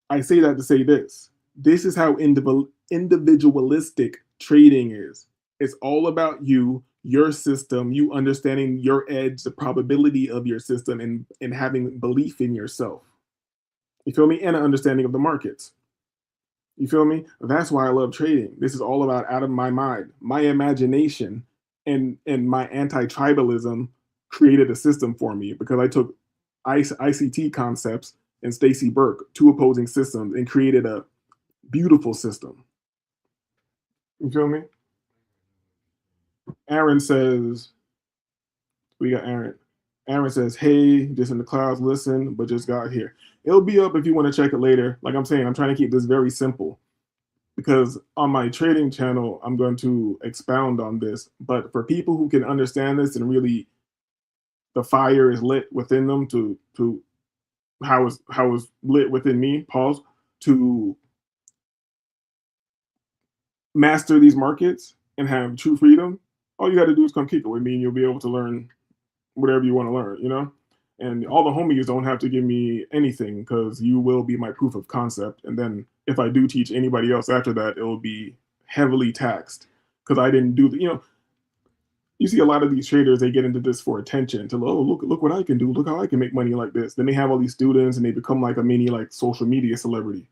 I say that to say this. This is how individualistic trading is. It's all about you, your system, you understanding your edge, the probability of your system, and having belief in yourself. You feel me? And an understanding of the markets. You feel me? That's why I love trading. This is all about out of my mind. My imagination and my anti-tribalism created a system for me because I took ICT concepts and STACY Burke, two opposing systems, and created a beautiful system. You feel me? Aaron says, we got Aaron. Aaron says, hey, just in the clouds, listen, but just got here. It'll be up if you want to check it later. Like I'm saying, I'm trying to keep this very simple because on my trading channel, I'm going to expound on this. But for people who can understand this and really the fire is lit within them to how it's lit within me, pause, to master these markets and have true freedom, all you got to do is come kick it with me and you'll be able to learn whatever you want to learn, you know? And all the homies don't have to give me anything because you will be my proof of concept. And then if I do teach anybody else after that, it will be heavily taxed because I didn't do the, you see a lot of these traders, they get into this for attention to, oh, look what I can do. Look how I can make money like this. Then they have all these students and they become like a mini like social media celebrity.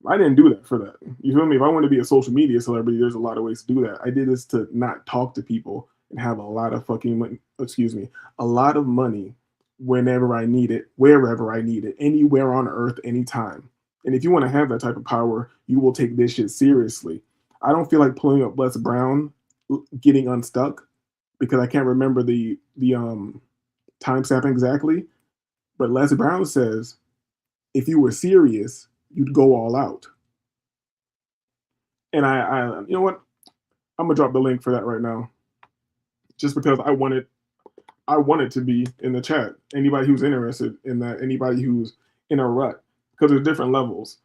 I didn't do that for that. You feel me? If I want to be a social media celebrity, there's a lot of ways to do that. I did this to not talk to people and have a lot of a lot of money whenever I need it, wherever I need it, anywhere on earth, anytime. And if you want to have that type of power, you will take this shit seriously. I don't feel like pulling up Les Brown, getting unstuck, because I can't remember the timestamp exactly. But Les Brown says, if you were serious, you'd go all out. And I you know what? I'm gonna drop the link for that right now, just because I want it to be in the chat. Anybody who's interested in that, anybody who's in a rut, because there's different levels.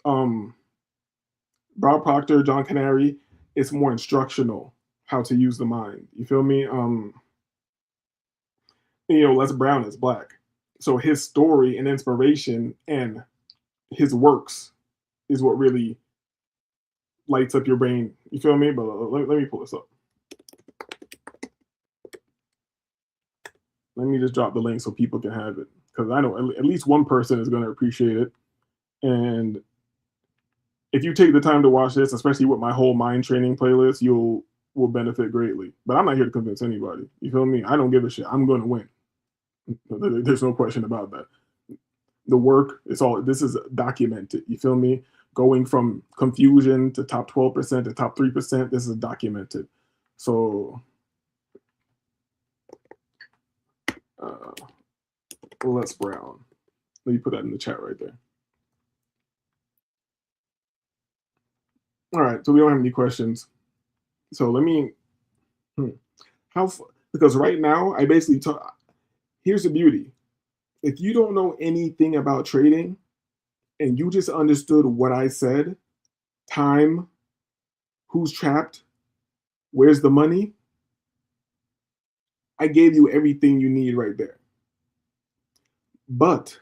Bob Proctor, John Canary, it's more instructional how to use the mind. You feel me? Les Brown is Black, so his story and inspiration and his works is what really lights up your brain. You feel me? But let me pull this up. Let me just drop the link so people can have it, because I know at least one person is going to appreciate it. And if you take the time to watch this, especially with my whole mind training playlist, will benefit greatly. But I'm not here to convince anybody. You feel me? I don't give a shit. I'm going to win. There's no question about that. The work, this is documented. You feel me? Going from confusion to top 12% to top 3%, this is documented. So Les Brown. Let me put that in the chat right there. All right, so we don't have any questions. So let me, because right now I basically talk, here's the beauty. If you don't know anything about trading and you just understood what I said, time, who's trapped, where's the money, I gave you everything you need right there. But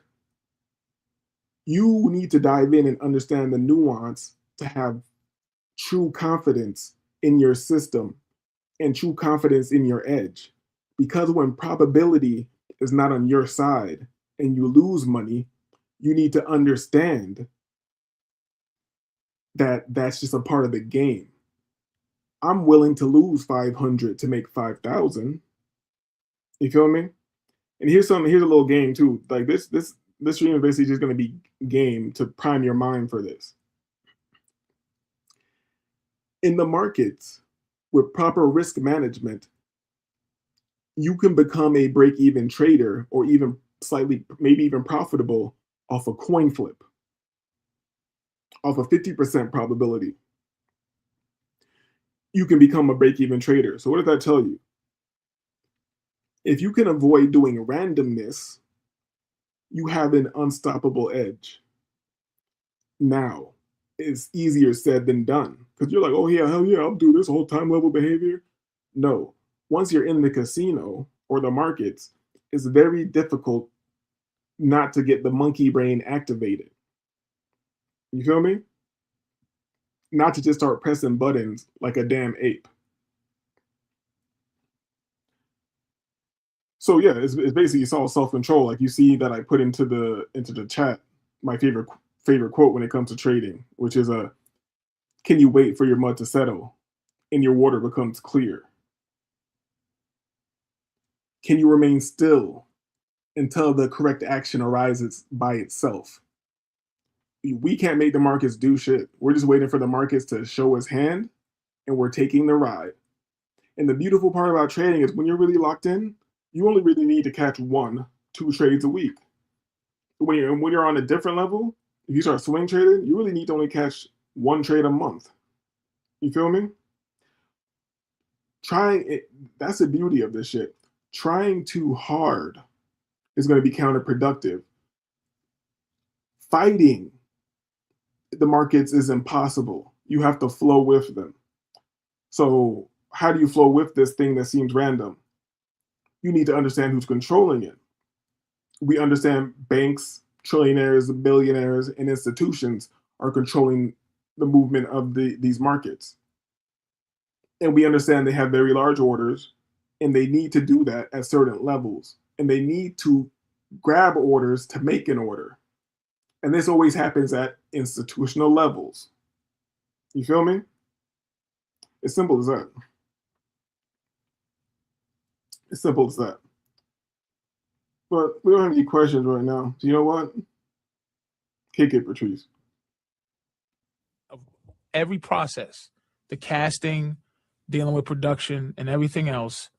you need to dive in and understand the nuance to have true confidence in your system and true confidence in your edge. Because when probability is not on your side and you lose money, you need to understand that that's just a part of the game. I'm willing to lose 500 to make 5,000. You feel me? And here's a little game too. Like this stream is basically just going to be game to prime your mind for this. In the markets, with proper risk management, you can become a break-even trader or even slightly, maybe even profitable off a coin flip, off a 50% probability. You can become a break-even trader. So what does that tell you? If you can avoid doing randomness, you have an unstoppable edge. Now, it's easier said than done, because you're like, oh yeah, hell yeah, I'll do this whole time level behavior. No, once you're in the casino or the markets, it's very difficult not to get the monkey brain activated. You feel me? Not to just start pressing buttons like a damn ape. So yeah, it's basically it's all self-control. Like you see that I put into the chat my favorite quote when it comes to trading, which is can you wait for your mud to settle and your water becomes clear? Can you remain still until the correct action arises by itself? We can't make the markets do shit. We're just waiting for the markets to show us hand, and we're taking the ride. And the beautiful part about trading is when you're really locked in, you only really need to catch 1-2 trades a week. When you're on a different level, if you start swing trading, you really need to only catch 1 trade a month. You feel me? That's the beauty of this shit. Trying too hard is going to be counterproductive. Fighting the markets is impossible. You have to flow with them. So how do you flow with this thing that seems random? You need to understand who's controlling it. we understand banks, trillionaires, billionaires, and institutions are controlling the movement of these markets. And we understand they have very large orders, and they need to do that at certain levels. And they need to grab orders to make an order. And this always happens at institutional levels. You feel me? It's simple as that. It's simple as that. But we don't have any questions right now. So you know what? Kick it, Patrice. Every process, the casting, dealing with production, and everything else,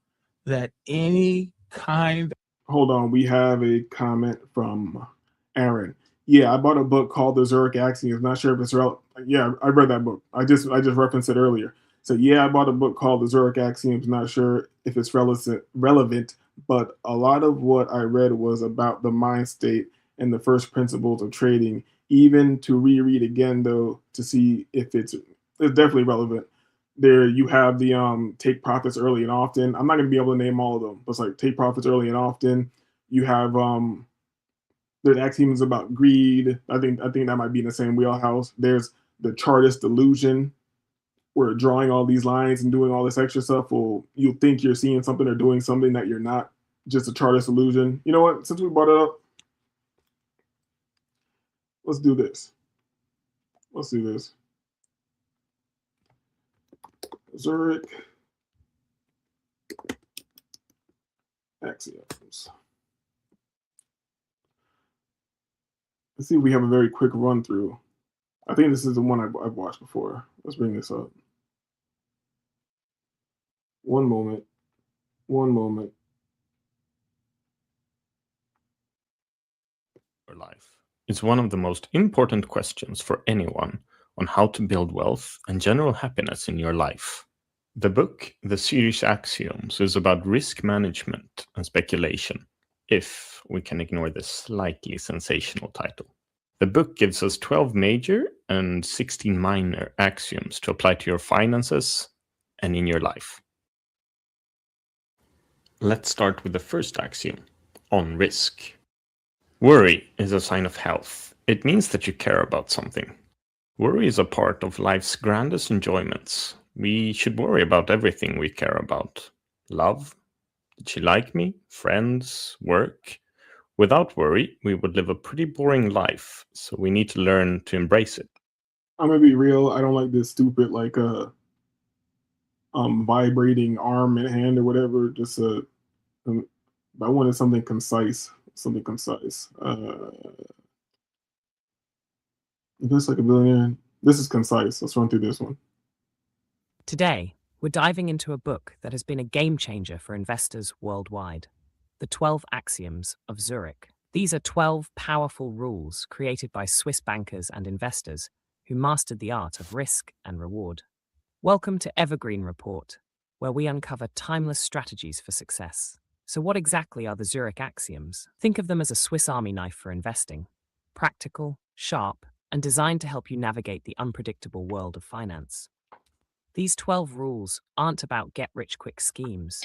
that any kind. Hold on, we have a comment from Aaron. Yeah, I bought a book called The Zurich Axioms. Not sure if it's relevant. Yeah, I read that book. I just referenced it earlier. So yeah, I bought a book called The Zurich Axioms. Not sure if it's relevant, but a lot of what I read was about the mind state and the first principles of trading. Even to reread again though, to see if it's definitely relevant. There you have the take profits early and often. I'm not going to be able to name all of them, but it's like take profits early and often. You have there's axioms about greed. I think that might be in the same wheelhouse. There's the chartist delusion, where drawing all these lines and doing all this extra stuff will you'll think you're seeing something or doing something that you're not. Just a chartist illusion. You know what? Since we brought it up, let's do this. Let's do this. Zurich axioms. Let's see if we have a very quick run through. I think this is the one I've watched before. Let's bring this up. One moment. One moment. Life is one of the most important questions for anyone on how to build wealth and general happiness in your life. The book, The Zurich Axioms, is about risk management and speculation, if we can ignore the slightly sensational title. The book gives us 12 major and 16 minor axioms to apply to your finances and in your life. Let's start with the first axiom, on risk. Worry is a sign of health. It means that you care about something. Worry is a part of life's grandest enjoyments. We should worry about everything we care about. Love, did she like me, friends, work. Without worry, we would live a pretty boring life, so we need to learn to embrace it. I'm gonna be real, I don't like this stupid like vibrating arm and hand or whatever. Just I wanted something concise. Something concise. Is this like a billionaire? This is concise. Let's run through this one. Today, we're diving into a book that has been a game changer for investors worldwide. The 12 Axioms of Zurich. These are 12 powerful rules created by Swiss bankers and investors who mastered the art of risk and reward. Welcome to Evergreen Report, where we uncover timeless strategies for success. So what exactly are the Zurich Axioms? Think of them as a Swiss Army knife for investing. Practical, sharp, and designed to help you navigate the unpredictable world of finance. These 12 rules aren't about get-rich-quick schemes.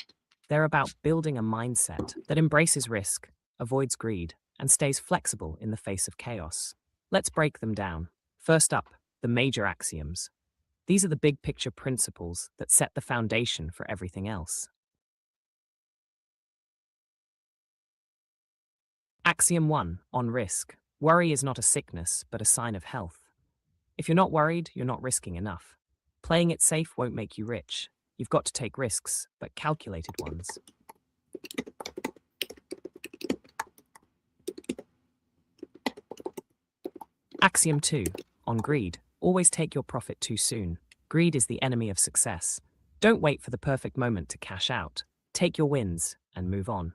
They're about building a mindset that embraces risk, avoids greed, and stays flexible in the face of chaos. Let's break them down. First up, the major axioms. These are the big picture principles that set the foundation for everything else. Axiom 1, on risk. Worry is not a sickness, but a sign of health. If you're not worried, you're not risking enough. Playing it safe won't make you rich. You've got to take risks, but calculated ones. Axiom 2, on greed. Always take your profit too soon. Greed is the enemy of success. Don't wait for the perfect moment to cash out. Take your wins and move on.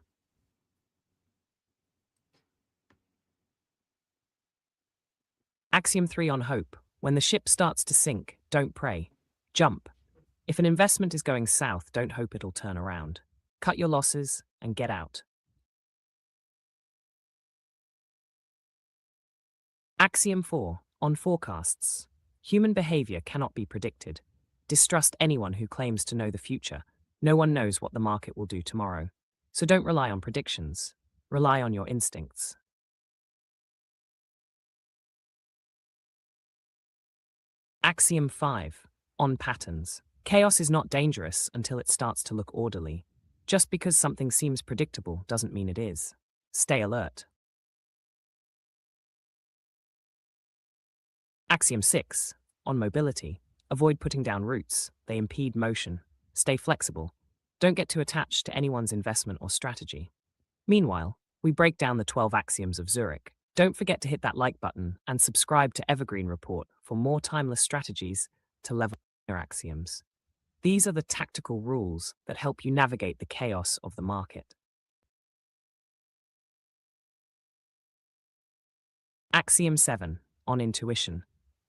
Axiom 3, on hope. When the ship starts to sink, don't pray. Jump. If an investment is going south, don't hope it'll turn around. Cut your losses and get out. Axiom 4, on forecasts. Human behavior cannot be predicted. Distrust anyone who claims to know the future. No one knows what the market will do tomorrow. So don't rely on predictions. Rely on your instincts. Axiom 5. On patterns. Chaos is not dangerous until it starts to look orderly. Just because something seems predictable doesn't mean it is. Stay alert. Axiom 6. On mobility. Avoid putting down roots. They impede motion. Stay flexible. Don't get too attached to anyone's investment or strategy. Meanwhile, we break down the 12 axioms of Zurich. Don't forget to hit that like button and subscribe to Evergreen Report for more timeless strategies to level your axioms. These are the tactical rules that help you navigate the chaos of the market. Axiom 7. On intuition.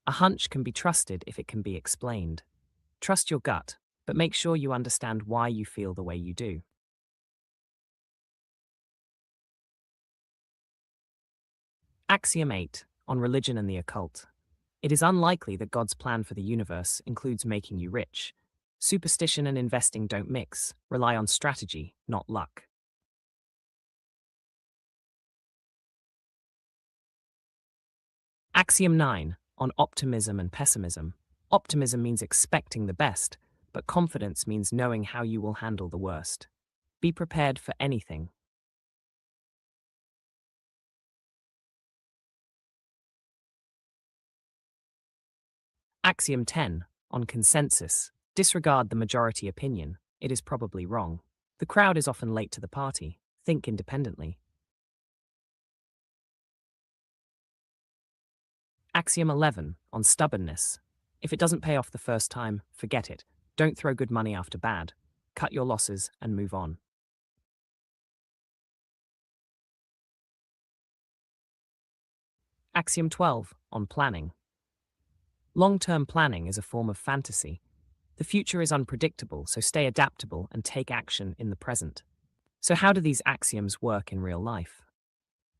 A hunch can be trusted if it can be explained. Trust your gut, but make sure you understand why you feel the way you do. Axiom 8. On religion and the occult. It is unlikely that God's plan for the universe includes making you rich. Superstition and investing don't mix. Rely on strategy, not luck. Axiom 9. On optimism and pessimism. Optimism means expecting the best, but confidence means knowing how you will handle the worst. Be prepared for anything. Axiom 10. On consensus. Disregard the majority opinion. It is probably wrong. The crowd is often late to the party. Think independently. Axiom 11. On stubbornness. If it doesn't pay off the first time, forget it. Don't throw good money after bad. Cut your losses and move on. Axiom 12. On planning. Long-term planning is a form of fantasy. The future is unpredictable, so stay adaptable and take action in the present. So how do these axioms work in real life?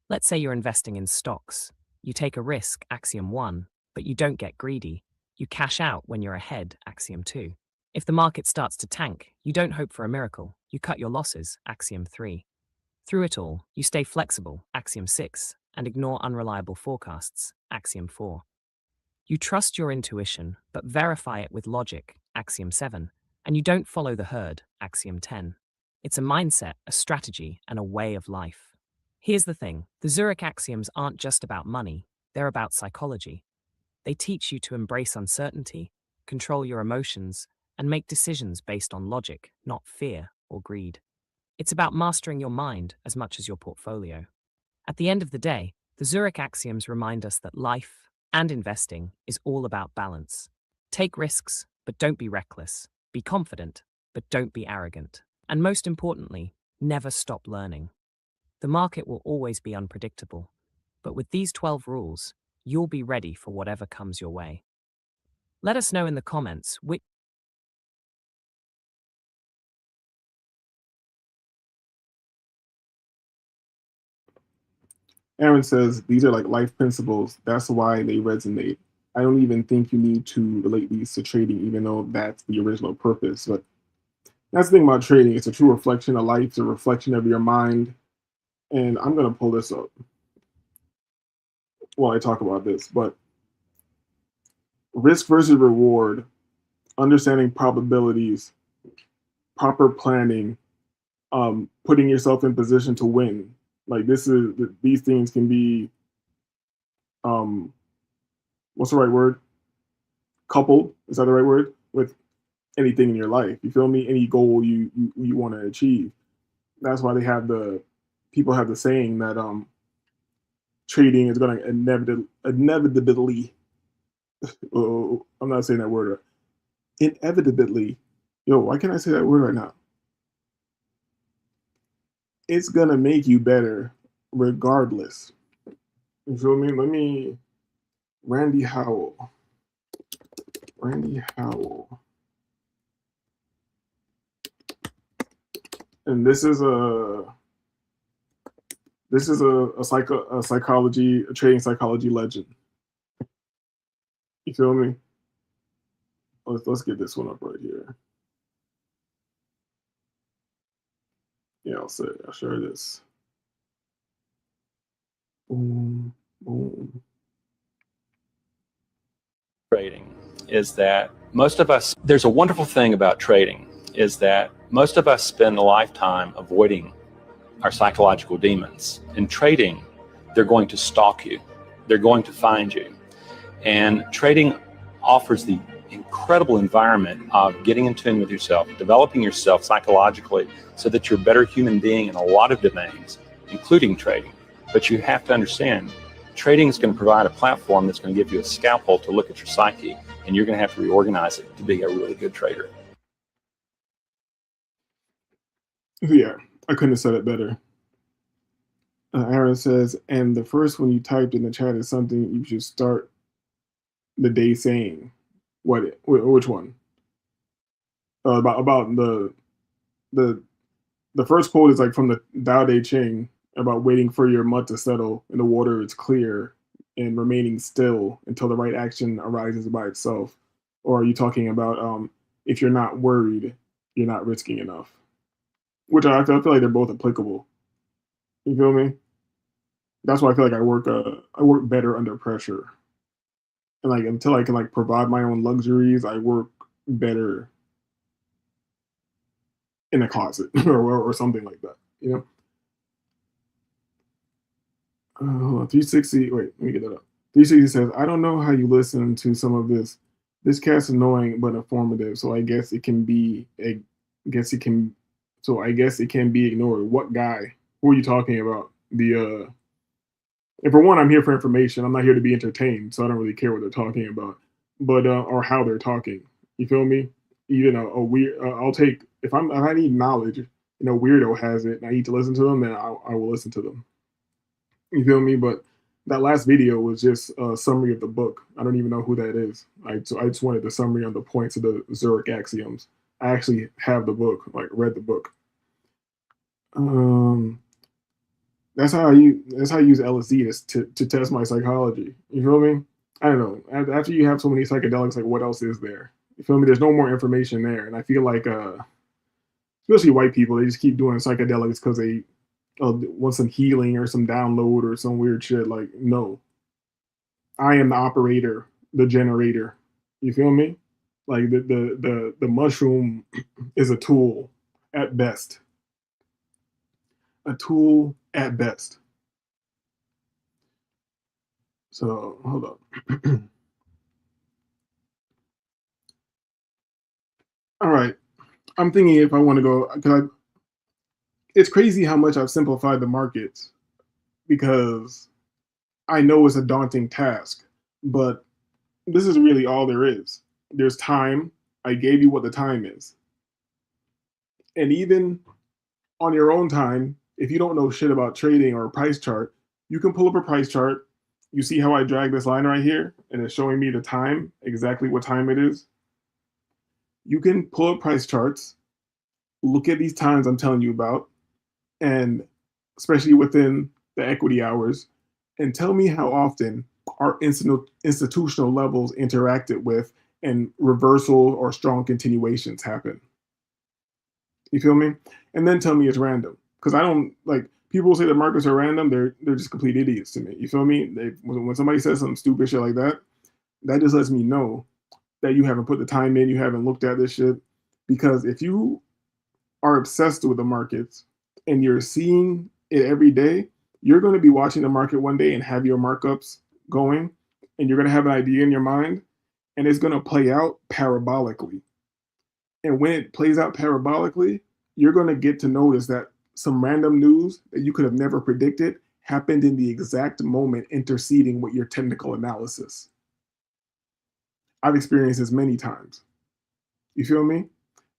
Let's say you're investing in stocks. You take a risk, Axiom 1, but you don't get greedy. You cash out when you're ahead, Axiom 2. If the market starts to tank, you don't hope for a miracle. You cut your losses, Axiom 3. Through it all, you stay flexible, Axiom 6, and ignore unreliable forecasts, Axiom 4. You trust your intuition, but verify it with logic, Axiom 7, and you don't follow the herd, Axiom 10. It's a mindset, a strategy, and a way of life. Here's the thing, the Zurich axioms aren't just about money, they're about psychology. They teach you to embrace uncertainty, control your emotions, and make decisions based on logic, not fear or greed. It's about mastering your mind as much as your portfolio. At the end of the day, the Zurich axioms remind us that life and investing is all about balance. Take risks, but don't be reckless. Be confident, but don't be arrogant. And most importantly, never stop learning. The market will always be unpredictable, but with these 12 rules, you'll be ready for whatever comes your way. Let us know in the comments which Aaron says these are like life principles. That's why they resonate. I don't even think you need to relate these to trading, even though that's the original purpose. But that's the thing about trading. It's a true reflection of life. It's a reflection of your mind. And I'm going to pull this up while I talk about this. But risk versus reward, understanding probabilities, proper planning, putting yourself in position to win. Like these things can be, what's the right word? Coupled, is that the right word? With anything in your life. You feel me? Any goal you want to achieve. That's why people have the saying that trading is going to inevitably, oh, I'm not saying that word. Inevitably, why can't I say that word right now? It's going to make you better regardless. You feel me? Randy Howell. And this is a trading psychology legend. You feel me? Let's get this one up right here. Yeah, I'll share this. Boom. Trading is that most of us, there's a wonderful thing about trading, is that most of us spend a lifetime avoiding our psychological demons. In trading, they're going to stalk you. They're going to find you. And trading offers the incredible environment of getting in tune with yourself, developing yourself psychologically so that you're a better human being in a lot of domains, including trading. But you have to understand, trading is going to provide a platform that's going to give you a scalpel to look at your psyche, and you're going to have to reorganize it to be a really good trader. Yeah, I couldn't have said it better. Aaron says, and the first one you typed in the chat is something you should start the day saying. Which one? About the first quote is like from the Tao Te Ching about waiting for your mud to settle and the water is clear and remaining still until the right action arises by itself. Or are you talking about if you're not worried, you're not risking enough? Which I feel like they're both applicable. You feel me? That's why I feel like I work better under pressure. And like until I can like provide my own luxuries, I work better in a closet or something like that. You know? 360. Wait, let me get that up. 360 says, I don't know how you listen to some of this. This cast is annoying but informative, so I guess it can be ignored. What guy? Who are you talking about? And for one, I'm here for information. I'm not here to be entertained, so I don't really care what they're talking about, but or how they're talking. You feel me? Even a weird. I'll take if I need knowledge. Weirdo has it, and I need to listen to them, then I will listen to them. You feel me? But that last video was just a summary of the book. I don't even know who that is. So I just wanted the summary on the points of the Zurich axioms. I actually have the book, like read the book. That's how I use LSD to test my psychology. You feel me? I don't know. After you have so many psychedelics, like what else is there? You feel me? There's no more information there, and I feel like, especially white people, they just keep doing psychedelics because they want some healing or some download or some weird shit. Like, no, I am the operator, the generator. You feel me? Like the mushroom is a tool at best. A tool at best. So hold up. All right. I'm thinking if I want to go, because it's crazy how much I've simplified the markets, because I know it's a daunting task, but this is really all there is. There's time. I gave you what the time is. And even on your own time, if you don't know shit about trading or a price chart, you can pull up a price chart. You see how I drag this line right here, and it's showing me the time, exactly what time it is. You can pull up price charts, look at these times I'm telling you about, and especially within the equity hours, and tell me how often our institutional levels interacted with and reversal or strong continuations happen. You feel me? And then tell me it's random. Because I don't, like, people say the markets are random, they're just complete idiots to me. You feel me? When somebody says some stupid shit like that, that just lets me know that you haven't put the time in, you haven't looked at this shit. Because if you are obsessed with the markets and you're seeing it every day, you're going to be watching the market one day and have your markups going, and you're going to have an idea in your mind, and it's going to play out parabolically. And when it plays out parabolically, you're going to get to notice that some random news that you could have never predicted happened in the exact moment interceding with your technical analysis. I've experienced this many times. You feel me?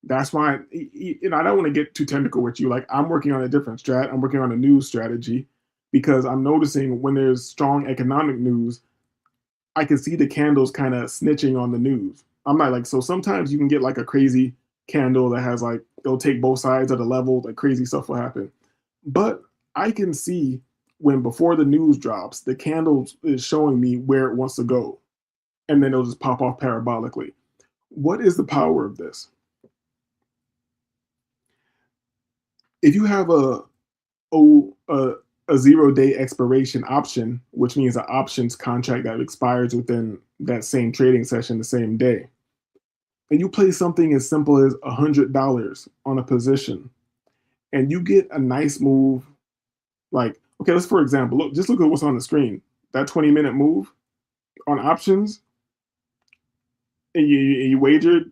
That's why, I don't want to get too technical with you. Like, I'm working on a different strat. I'm working on a news strategy, because I'm noticing when there's strong economic news, I can see the candles kind of snitching on the news. I'm not like, so sometimes you can get like a crazy candle that has like, they'll take both sides of the level, like crazy stuff will happen. But I can see when before the news drops, the candle is showing me where it wants to go. And then it'll just pop off parabolically. What is the power of this? If you have a a 0-day expiration option, which means an options contract that expires within that same trading session the same day. And you play something as simple as $100 on a position, and you get a nice move. Like, okay, let's, for example, look at what's on the screen. That 20-minute move on options, and you wagered.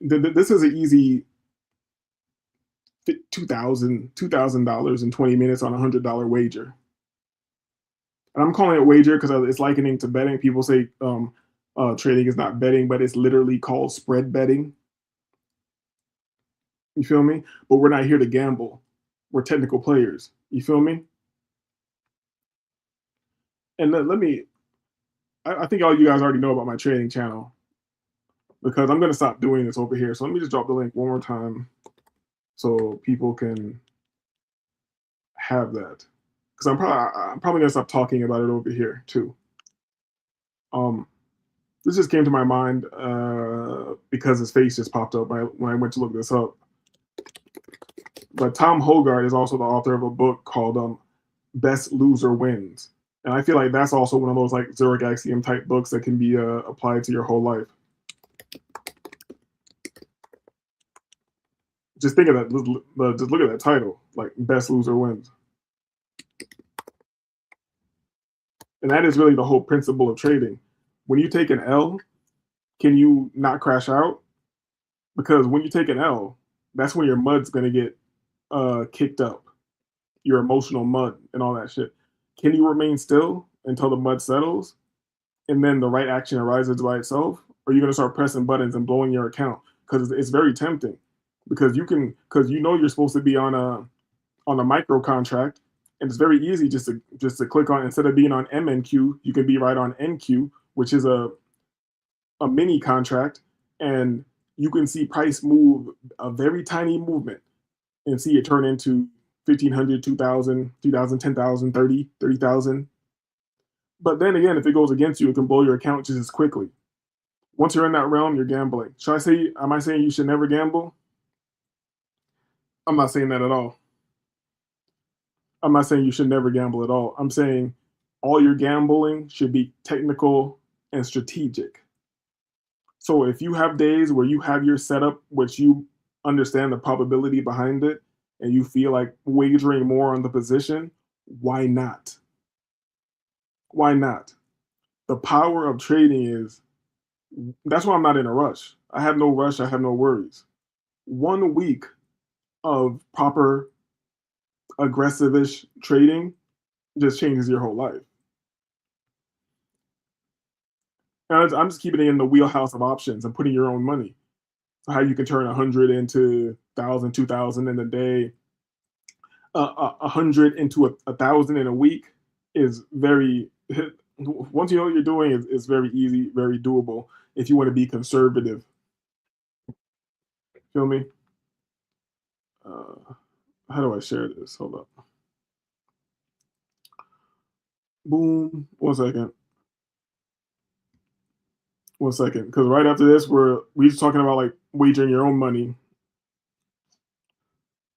This is an easy $2,000 in 20 minutes on a $100 wager. And I'm calling it wager because it's likening to betting. People say trading is not betting, but it's literally called spread betting. You feel me? But we're not here to gamble. We're technical players. You feel me? And let me, I think all you guys already know about my trading channel, because I'm going to stop doing this over here. So let me just drop the link one more time so people can have that. Because I'm probably going to stop talking about it over here too. This just came to my mind because his face just popped up when I went to look this up. But Tom Hogarth is also the author of a book called Best Loser Wins. And I feel like that's also one of those like Zurich Axiom type books that can be applied to your whole life. Just think of that. Just look at that title, like Best Loser Wins. And that is really the whole principle of trading. When you take an L, can you not crash out? Because when you take an L, that's when your mud's going to get kicked up, your emotional mud and all that shit. Can you remain still until the mud settles and then the right action arises by itself? Or are you going to start pressing buttons and blowing your account? Because it's very tempting. Because you know you're supposed to be on a micro contract, and it's very easy just to click on, instead of being on MNQ, you can be right on NQ, which is a mini contract, and you can see price move a very tiny movement and see it turn into 1,500, 2,000, 2,000, 10,000, 30,000. But then again, if it goes against you, it can blow your account just as quickly. Once you're in that realm, you're gambling. Am I saying you should never gamble? I'm not saying that at all. I'm not saying you should never gamble at all. I'm saying all your gambling should be technical and strategic. So if you have days where you have your setup, which you understand the probability behind it, and you feel like wagering more on the position, why not? Why not? The power of trading is, that's why I'm not in a rush. I have no rush. I have no worries. 1 week of proper aggressive-ish trading just changes your whole life. And I'm just keeping it in the wheelhouse of options and putting your own money. So how you can turn 100 into 1,000, 2,000 in a day, 100 into 1,000 in a week is very, once you know what you're doing, it's very easy, very doable if you want to be conservative. Feel me? How do I share this? Hold up. Boom. 1 second. 1 second. Because right after this, we just talking about like wagering your own money.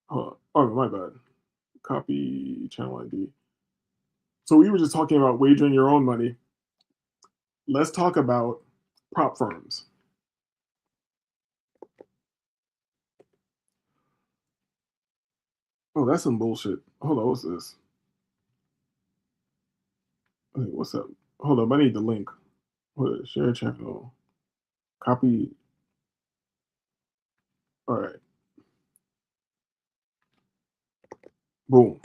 Oh, my bad. Copy channel ID. So we were just talking about wagering your own money. Let's talk about prop firms. Oh, that's some bullshit. Hold on, what's this? Wait, what's up? Hold up, I need the link. What, share channel. Copy. All right. Boom.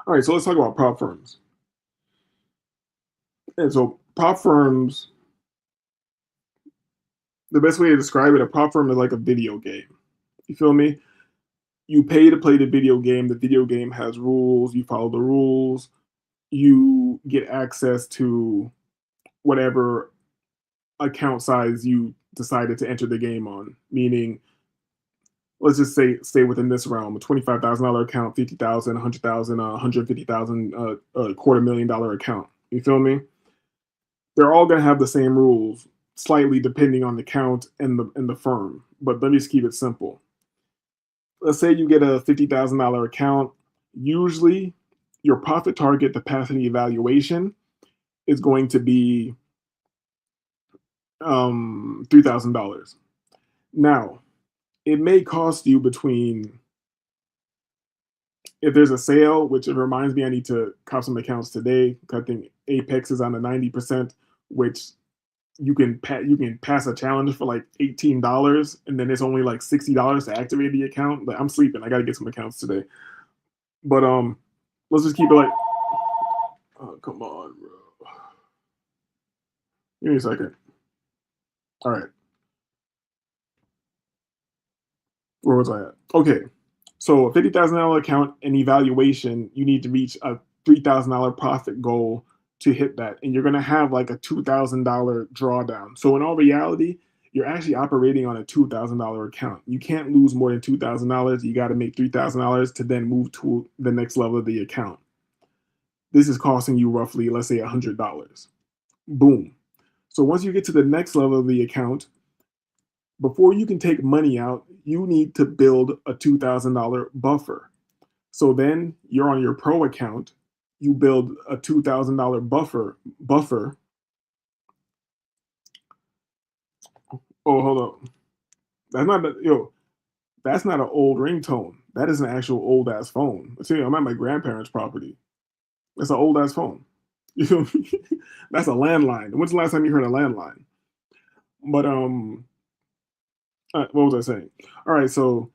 All right, so let's talk about prop firms. And so prop firms, the best way to describe it, a prop firm is like a video game. You feel me? You pay to play the video game. The video game has rules. You follow the rules. You get access to whatever account size you decided to enter the game on. Meaning, let's just say stay within this realm: a $25,000 account, 50,000, 100,000, 150,000, $250,000 account. You feel me? They're all going to have the same rules, slightly depending on the count and the firm. But let me just keep it simple. Let's say you get a $50,000 account. usually your profit target capacity evaluation is going to be $3,000. Now, it may cost you between, if there's a sale, which it reminds me I need to cop some accounts today. I think Apex is on a 90%, which you can pass a challenge for like $18, and then it's only like $60 to activate the account. But I'm sleeping. I gotta get some accounts today. But let's just keep it like, oh, come on, bro. Give me a second. All right. Where was I at? Okay. So a $50,000 account and evaluation, you need to reach a $3,000 profit goal to hit that. And you're going to have like a $2,000 drawdown. So in all reality, you're actually operating on a $2,000 account. You can't lose more than $2,000. You got to make $3,000 to then move to the next level of the account. This is costing you roughly, let's say $100. Boom. So once you get to the next level of the account, before you can take money out, you need to build a $2,000 buffer. So then you're on your pro account, you build a $2,000 buffer. Oh, hold up. That's not an old ringtone. That is an actual old ass phone. See, I'm at my grandparents' property. That's an old ass phone. You feel me? That's a landline. When's the last time you heard a landline? But what was I saying? All right, so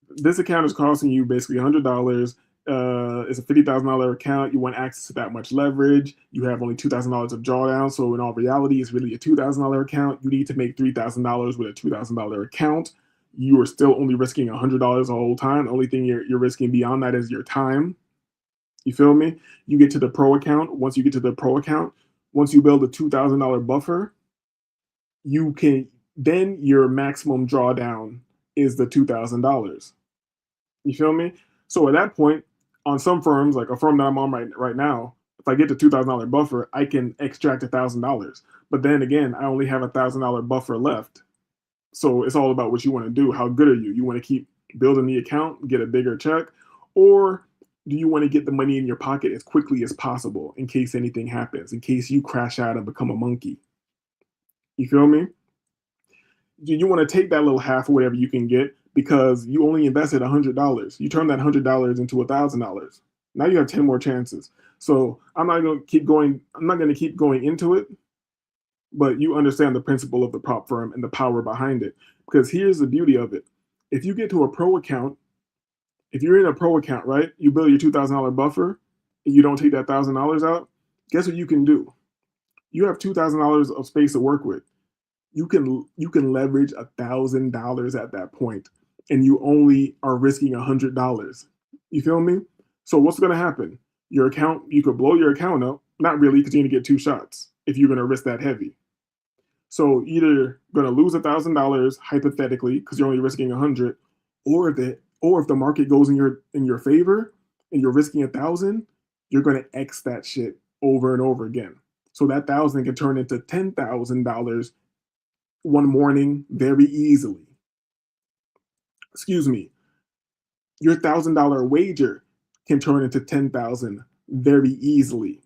this account is costing you basically $100. It's a $50,000 account. You want access to that much leverage. You have only $2,000 of drawdown. So in all reality, it's really a $2,000 account. You need to make $3,000 with a $2,000 account. You are still only risking $100 the whole time. The only thing you're risking beyond that is your time. You feel me? You get to the pro account. Once you get to the pro account, once you build a $2,000 buffer, you can, then your maximum drawdown is the $2,000. You feel me? So at that point, on some firms, like a firm that I'm on right now, if I get the $2,000 buffer, I can extract $1,000. But then again, I only have $1,000 buffer left. So it's all about what you want to do. How good are you? You want to keep building the account, get a bigger check, or do you want to get the money in your pocket as quickly as possible in case anything happens, in case you crash out and become a monkey? You feel me? You want to take that little half or whatever you can get because you only invested $100. You turn that $100 into $1,000. Now you have 10 more chances. So I'm not going to keep going into it, but you understand the principle of the prop firm and the power behind it. Because here's the beauty of it. If you get to a pro account, if you're in a pro account, right, you build your $2,000 buffer and you don't take that $1,000 out, guess what you can do? You have $2,000 of space to work with. You can leverage $1,000 at that point, and you only are risking $100. You feel me? So what's going to happen? Your account, you could blow your account up. Not really, because you're going to get 2 shots if you're going to risk that heavy. So either going to lose $1,000 hypothetically because you're only risking 100, or if the market goes in your favor and you're risking 1,000, you're going to X that shit over and over again. So that 1,000 can turn into $10,000 one morning very easily. Excuse me. Your $1,000 wager can turn into 10,000 very easily.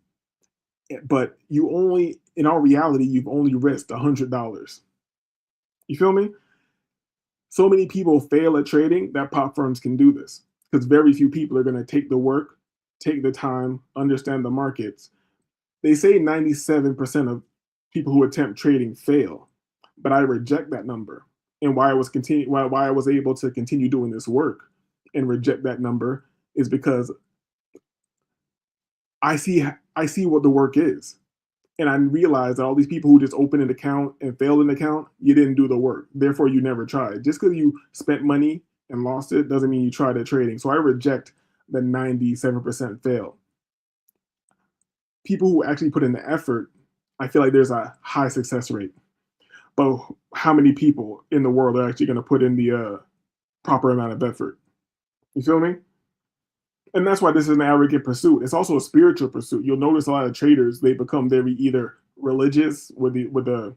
But in all reality, you've only risked $100. You feel me? So many people fail at trading that prop firms can do this because very few people are going to take the work, take the time, understand the markets. They say 97% of people who attempt trading fail, but I reject that number. And why I was able to continue doing this work and reject that number is because I see what the work is. And I realized that all these people who just open an account and failed an account, you didn't do the work. Therefore, you never tried. Just because you spent money and lost it doesn't mean you tried at trading. So I reject the 97% fail. People who actually put in the effort, I feel like there's a high success rate. But how many people in the world are actually going to put in the proper amount of effort? You feel me? And that's why this is an arrogant pursuit. It's also a spiritual pursuit. You'll notice a lot of traders, they become very either religious with the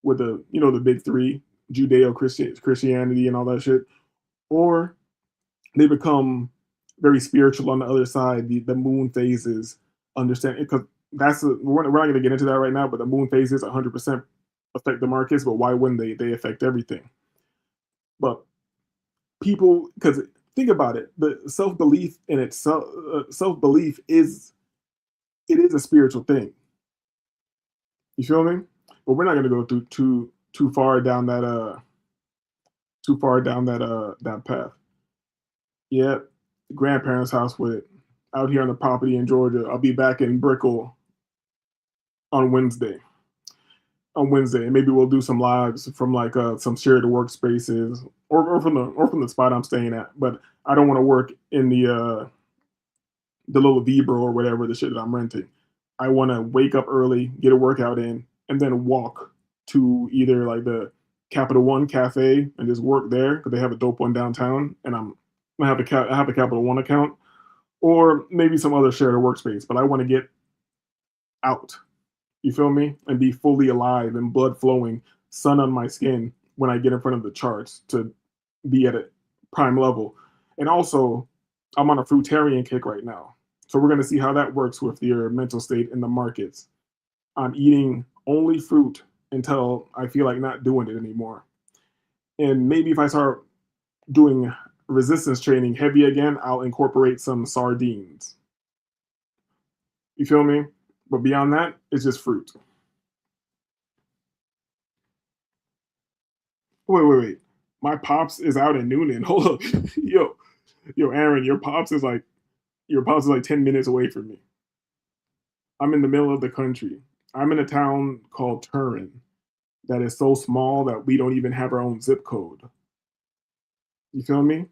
the big three, Judeo-Christianity and all that shit, or they become very spiritual on the other side. The moon phases, understand, because we're not going to get into that right now, but the moon phases 100% affect the markets, but why wouldn't they? They affect everything. But people, because think about it, the self-belief in itself, self-belief is a spiritual thing. You feel me? But we're not going to go through too far down that that path. Yeah, grandparents' house with it. Out here on the property in Georgia. I'll be back in Brickell on Wednesday. And maybe we'll do some lives from like some shared workspaces or from the spot I'm staying at. But I don't want to work in the little Vibro or whatever the shit that I'm renting. I want to wake up early, get a workout in, and then walk to either like the Capital One Cafe and just work there because they have a dope one downtown, and I have a Capital One account, or maybe some other shared workspace. But I want to get out. You feel me? And be fully alive and blood flowing, sun on my skin when I get in front of the charts to be at a prime level. And also, I'm on a fruitarian kick right now. So we're going to see how that works with your mental state in the markets. I'm eating only fruit until I feel like not doing it anymore. And maybe if I start doing resistance training heavy again, I'll incorporate some sardines. You feel me? But beyond that, it's just fruit. Wait. My pops is out in Noonan. Hold up. Yo, Aaron, your pops is like 10 minutes away from me. I'm in the middle of the country. I'm in a town called Turin that is so small that we don't even have our own zip code. You feel me?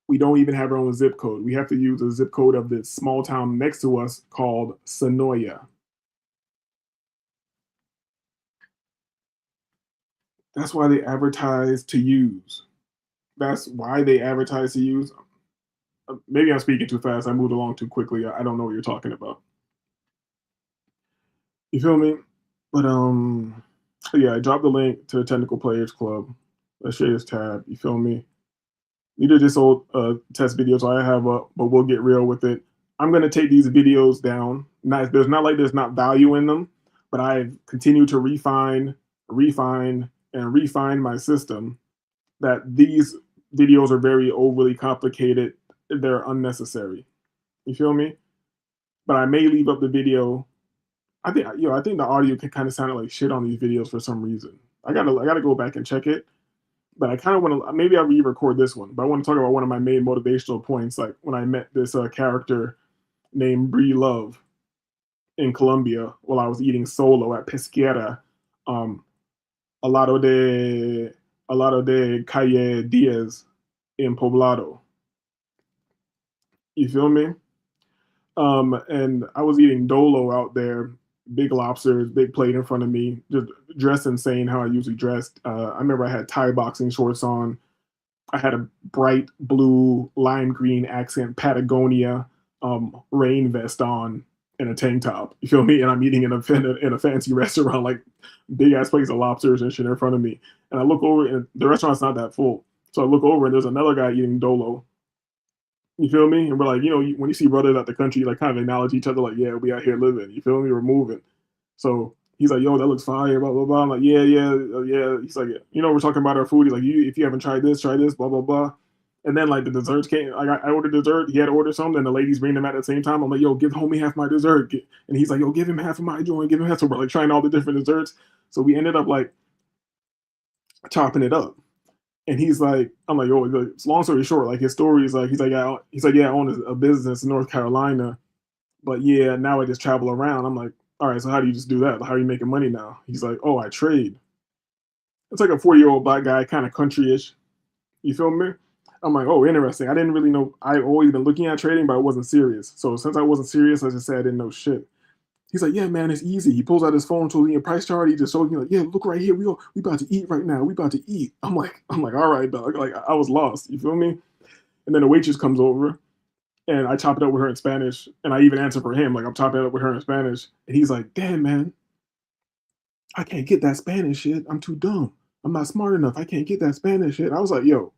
We don't even have our own zip code. We have to use a zip code of this small town next to us called Sonoya. That's why they advertise to use. That's why they advertise to use. Maybe I'm speaking too fast. I moved along too quickly. I don't know what you're talking about. You feel me? But yeah, I dropped the link to the Technical Players Club. Let's share this tab. You feel me? These are just old test videos I have up, but we'll get real with it. I'm gonna take these videos down. There's not value in them, but I've continued to refine my system. That these videos are very overly complicated. They're unnecessary. You feel me? But I may leave up the video. I think the audio can kind of sound like shit on these videos for some reason. I gotta go back and check it. But I kind of want to, maybe I'll re-record this one, but I want to talk about one of my main motivational points, like when I met this character named Bree Love in Colombia while I was eating solo at Pesquera, al lado de Calle Diaz in Poblado. You feel me? And I was eating dolo out there, big lobsters, big plate in front of me, just dressed insane how I usually dressed. I remember I had Thai boxing shorts on. I had a bright blue, lime green accent Patagonia rain vest on and a tank top. You feel me? And I'm eating in a fancy restaurant, like big ass place of lobsters and shit in front of me. And I look over and the restaurant's not that full. So I look over and there's another guy eating dolo. You feel me? And we're like, when you see brothers out the country, like kind of acknowledge each other, like, yeah, we out here living. You feel me? We're moving. So he's like, yo, that looks fire, blah, blah, blah. I'm like, yeah. He's like, we're talking about our food. He's like, if you haven't tried this, blah, blah, blah. And then like the desserts came. I ordered dessert. He had to order something. And the ladies bring them at the same time. I'm like, yo, give homie half my dessert. And he's like, yo, give him half of my joint. Give him half. So we're like trying all the different desserts. So we ended up like chopping it up. And he's like, I'm like, yo, long story short, like his story is like, he's like, yeah, I own a business in North Carolina, but yeah, now I just travel around. I'm like, all right, so how do you just do that? How are you making money now? He's like, oh, I trade. It's like a 40-year-old black guy, kind of country-ish. You feel me? I'm like, oh, interesting. I didn't really know. I've always been looking at trading, but I wasn't serious. So since I wasn't serious, I just said I didn't know shit. He's like, yeah, man, it's easy. He pulls out his phone, shows me a price chart. He just showed me like, yeah, look right here. We about to eat right now. We about to eat. I'm like, all right, dog. Like I was lost. You feel me? And then the waitress comes over, and I chop it up with her in Spanish, and I even answer for him. Like I'm chopping it up with her in Spanish, and he's like, damn, man, I can't get that Spanish shit. I'm too dumb. I'm not smart enough. I can't get that Spanish shit. I was like, yo,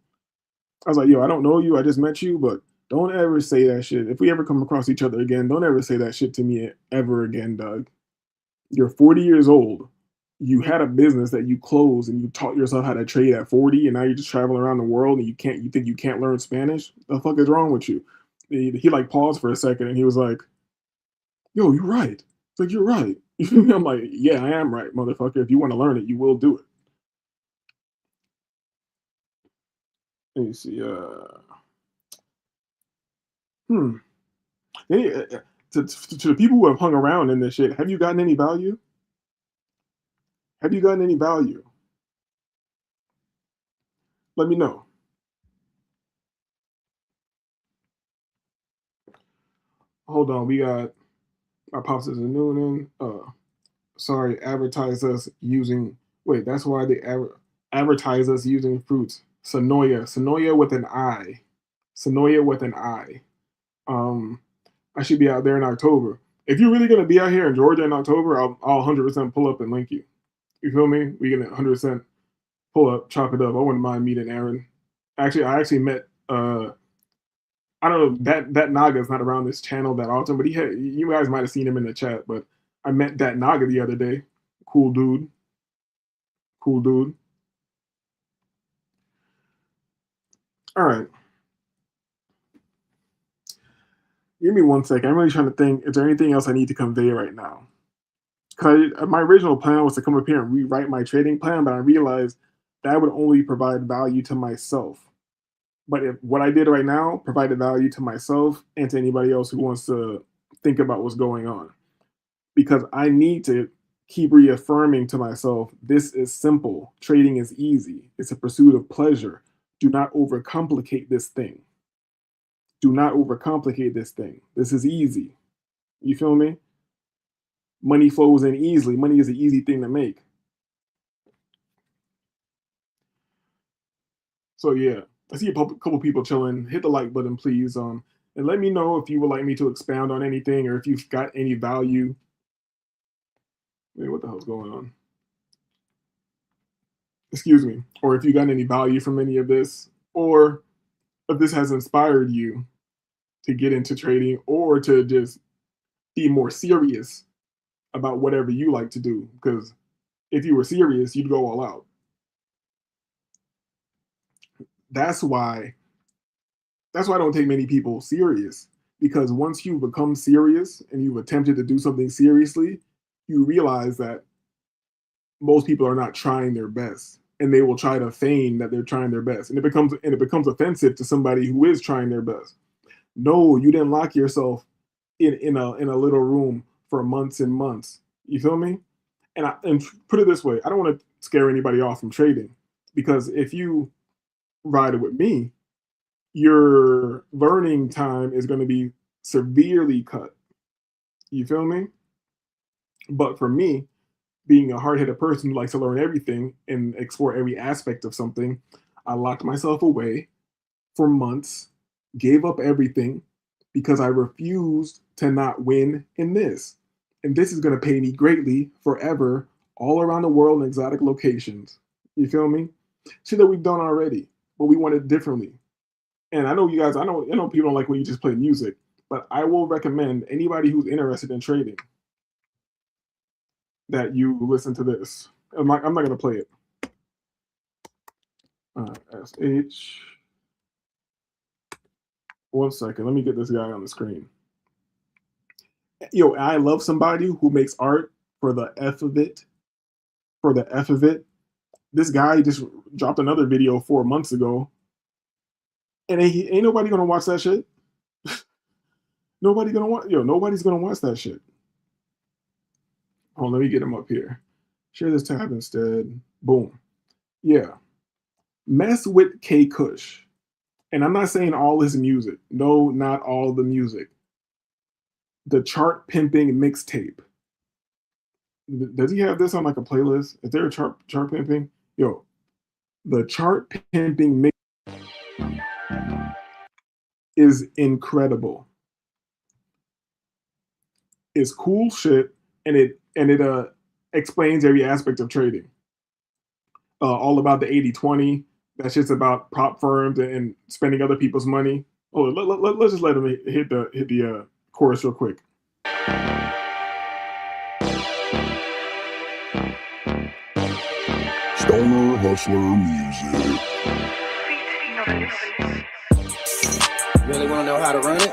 I don't know you. I just met you, but Don't ever say that shit. If we ever come across each other again, don't ever say that shit to me ever again, Doug. You're 40 years old. You had a business that you closed and you taught yourself how to trade at 40, and now you're just traveling around the world and you think you can't learn Spanish? The fuck is wrong with you? He like paused for a second and he was like, yo, you're right. It's like, you're right. I'm like, yeah, I am right, motherfucker. If you want to learn it, you will do it. Let me see. To the people who have hung around in this shit, have you gotten any value? Have you gotten any value? Let me know. Hold on, we got our pops is a Noonan. Sorry, advertise us using. Wait, that's why they advertise us using fruits. Sonoya with an I. Sonoya with an I. I should be out there in October. If you're really gonna be out here in Georgia in October, I'll 100% pull up and link you. You feel me? We can 100% pull up, chop it up. I wouldn't mind meeting Aaron. Actually, I actually met. I don't know, that Naga's not around this channel that often, but you guys might have seen him in the chat. But I met that Naga the other day. Cool dude. Cool dude. All right. Give me 1 second. I'm really trying to think. Is there anything else I need to convey right now? Because my original plan was to come up here and rewrite my trading plan, but I realized that would only provide value to myself. But if what I did right now provided value to myself and to anybody else who wants to think about what's going on. Because I need to keep reaffirming to myself, this is simple. Trading is easy. It's a pursuit of pleasure. Do not overcomplicate this thing. Do not overcomplicate this thing. This is easy. You feel me? Money flows in easily. Money is an easy thing to make. So yeah, I see a couple people chilling. Hit the like button, please. And let me know if you would like me to expound on anything or if you've got any value. Wait, what the hell's going on? Excuse me. Or if you got any value from any of this, or if this has inspired you to get into trading or to just be more serious about whatever you like to do. Because if you were serious, you'd go all out. That's why I don't take many people serious, because once you become serious and you've attempted to do something seriously, you realize that most people are not trying their best, and they will try to feign that they're trying their best, and it becomes offensive to somebody who is trying their best. No, you didn't lock yourself in a little room for months and months. You feel me? And put it this way, I don't want to scare anybody off from trading, because if you ride it with me, your learning time is going to be severely cut. You feel me? But for me, being a hard-headed person who likes to learn everything and explore every aspect of something, I locked myself away for months, gave up everything because I refused to not win in this. And this is going to pay me greatly forever, all around the world in exotic locations. You feel me? Shit that we've done already, but we want it differently. And I know you guys, I know people don't like when you just play music, but I will recommend anybody who's interested in trading that you listen to this. I'm not going to play it. SH. 1 second. Let me get this guy on the screen. Yo, I love somebody who makes art for the F of it. For the F of it. This guy just dropped another video 4 months ago. And ain't nobody going to watch that shit. Nobody's going to watch that shit. Hold on, let me get him up here. Share this tab instead. Boom. Yeah. Mess with K Kush. And I'm not saying all his music. No, not all the music. The chart pimping mixtape. Does he have this on like a playlist? Is there a chart pimping? Yo, the chart pimping mix is incredible. It's cool shit, and it explains every aspect of trading. All about the 80-20. That's just about prop firms and spending other people's money. Oh, let's just let him hit the chorus real quick. Stoner hustler music. Really want to know how to run it?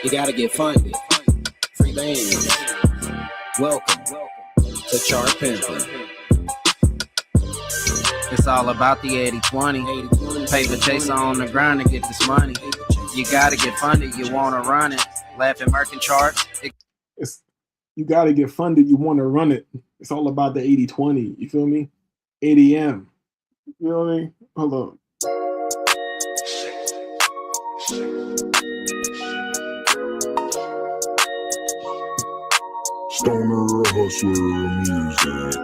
You gotta get funded. Free bands. Welcome to Chart Pimpin'. It's all about the 80-20. Paper chaser on the grind to get this money. You gotta get funded, you wanna run it. Laughing Merkin charts. You gotta get funded, you wanna run it. It's all about the 80-20. You feel me? 80M. You know what I mean? Hold on. Stoner hustler music.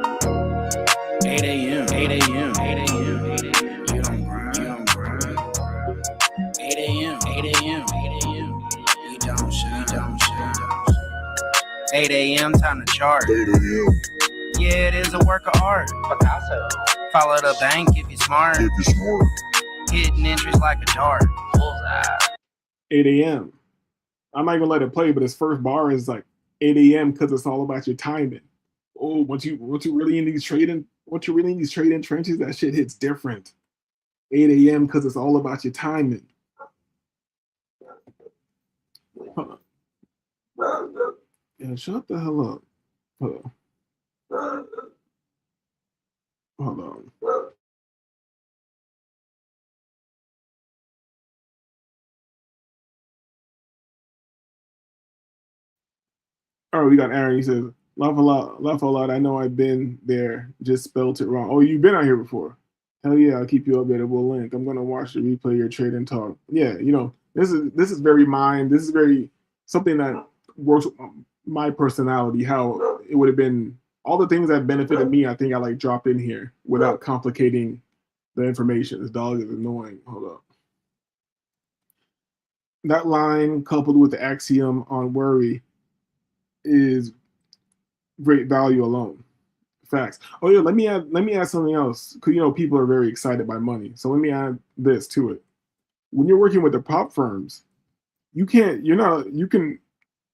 8 a.m. 8 a.m. 8 a.m. 8 a.m. You don't grind. You don't grind. 8 a.m. 8 a.m. 8 a.m. You don't shine. You don't shine. 8 a.m. time to chart. 8 a.m. Yeah, it is a work of art. Picasso. Follow the bank if you're smart. If you're smart. Hitting entries like a dart. Bullseye. 8 a.m. I'm not gonna let it play, but his first bar is like 8 a.m. because it's all about your timing. Oh, once you really in these trading trenches, that shit hits different. 8 a.m. because it's all about your timing. Hold on. Yeah, shut the hell up. Hold on. Hold on. All right, we got Aaron. He says, laugh a lot. I know I've been there, just spelled it wrong. Oh, you've been out here before. Hell yeah, I'll keep you updated. We'll link. I'm gonna watch the replay, your trade and talk. Yeah, you know, this is very mine. This is very something that works with my personality, how it would have been all the things that benefited me, I think I like drop in here without complicating the information. This dog is annoying. Hold up. That line coupled with the axiom on worry is great value alone. Facts. Oh yeah, let me add something else. Because you know people are very excited by money. So let me add this to it. When you're working with the prop firms,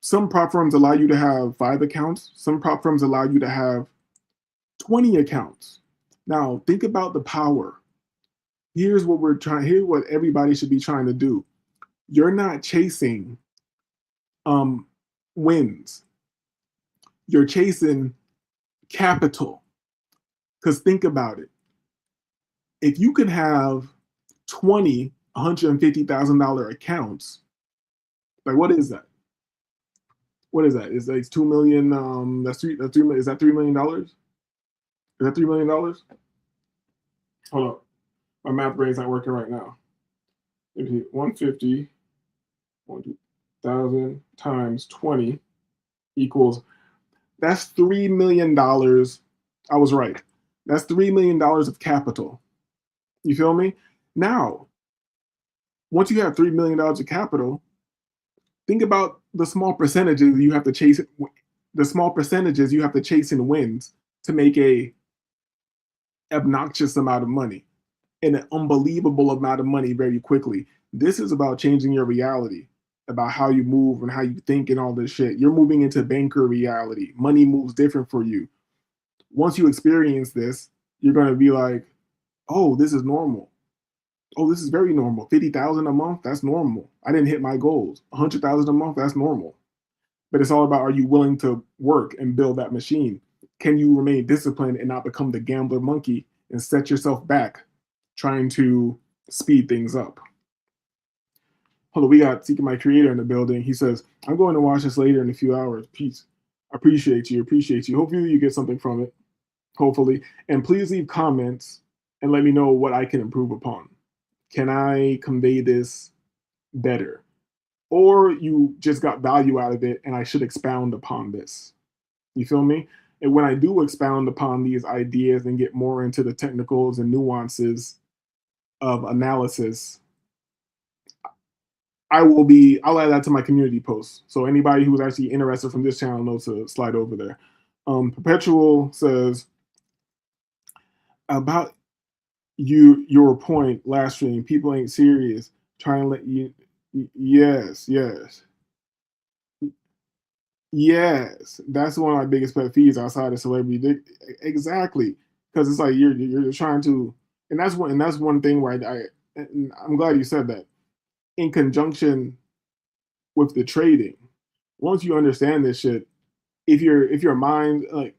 some prop firms allow you to have 5 accounts. Some prop firms allow you to have 20 accounts. Now think about the power. Here's what everybody should be trying to do. You're not chasing wins. You're chasing capital. Because think about it. If you could have 20 $150,000 accounts, like what is that? What is that? Is that $2 million? That's $3 million. Is that $3 million? Is that $3 million? Hold up. My math brain's not working right now. 150, 1,000 times 20 equals, that's $3 million. I was right. That's $3 million of capital. You feel me? Now, once you have $3 million of capital, think about the small percentages you have to chase. The small percentages you have to chase in wins to make a obnoxious amount of money, and an unbelievable amount of money very quickly. This is about changing your reality, about how you move and how you think and all this shit. You're moving into banker reality. Money moves different for you. Once you experience this, you're going to be like, oh, this is normal. Oh, this is very normal. 50,000 a month, that's normal. I didn't hit my goals. 100,000 a month, that's normal. But it's all about, are you willing to work and build that machine? Can you remain disciplined and not become the gambler monkey and set yourself back trying to speed things up? Hold on, we got Seeking My Creator in the building. He says, I'm going to watch this later in a few hours. Peace. Appreciate you. Hopefully you get something from it. Hopefully. And please leave comments and let me know what I can improve upon. Can I convey this better? Or you just got value out of it and I should expound upon this. You feel me? And when I do expound upon these ideas and get more into the technicals and nuances of analysis, I'll add that to my community post. So anybody who's actually interested from this channel knows to slide over there. Perpetual says, about your point last stream, people ain't serious. Trying to let you. Yes, yes. Yes, that's one of my biggest pet peeves outside of celebrity dick. Exactly, because it's like you're trying to, and that's one thing where and I'm glad you said that. In conjunction with the trading, once you understand this shit, if your mind like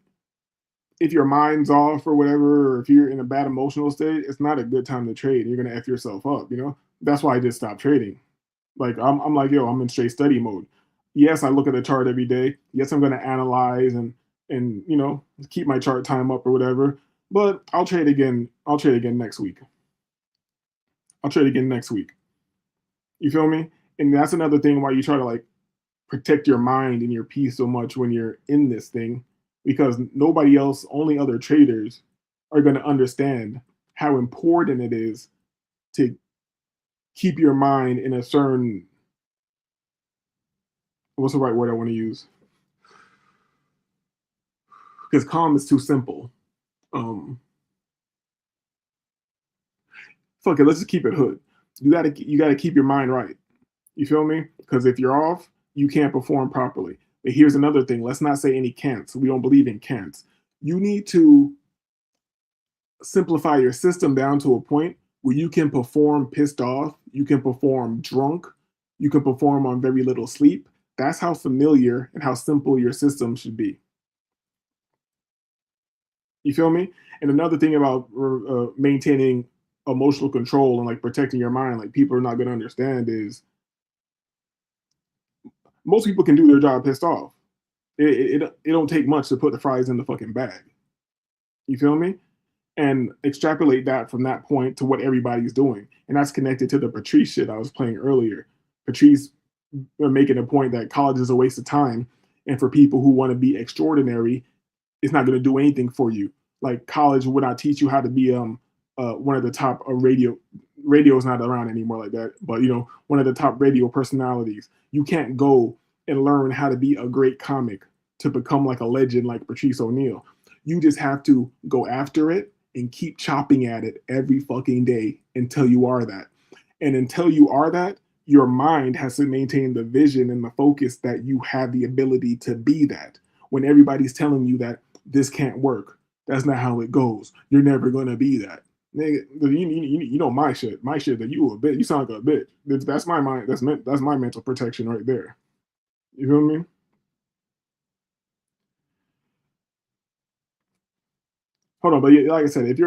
if your mind's off or whatever, or if you're in a bad emotional state, it's not a good time to trade. You're gonna f yourself up. You know, that's why I just stopped trading. Like I'm like, yo, I'm in straight study mode. Yes, I look at the chart every day. Yes, I'm gonna analyze and keep my chart time up or whatever. But I'll trade again. I'll trade again next week. I'll trade again next week. You feel me? And that's another thing why you try to like protect your mind and your peace so much when you're in this thing, because nobody else, only other traders, are gonna understand how important it is to keep your mind in a certain, what's the right word I want to use? Because calm is too simple. Fuck it, let's just keep it hood. You gotta keep your mind right. You feel me? Because if you're off, you can't perform properly. But here's another thing. Let's not say any can'ts. We don't believe in can'ts. You need to simplify your system down to a point where you can perform pissed off, you can perform drunk, you can perform on very little sleep. That's how familiar and how simple your system should be. You feel me? And another thing about maintaining emotional control and like protecting your mind, like people are not going to understand, is most people can do their job pissed off. It don't take much to put the fries in the fucking bag. You feel me? And extrapolate that from that point to what everybody's doing. And that's connected to the Patrice shit I was playing earlier. Patrice making a point that college is a waste of time. And for people who want to be extraordinary, it's not going to do anything for you. Like college would not teach you how to be one of the top radio is not around anymore like that, but one of the top radio personalities. You can't go and learn how to be a great comic to become like a legend like Patrice O'Neal. You just have to go after it and keep chopping at it every fucking day until you are that. And until you are that, your mind has to maintain the vision and the focus that you have the ability to be that. When everybody's telling you that this can't work, that's not how it goes. You're never gonna be that. Nigga, you know my shit. My shit that you a bitch. You sound like a bitch. That's my mind. That's my mental protection right there. You feel me? Hold on, but yeah, like I said,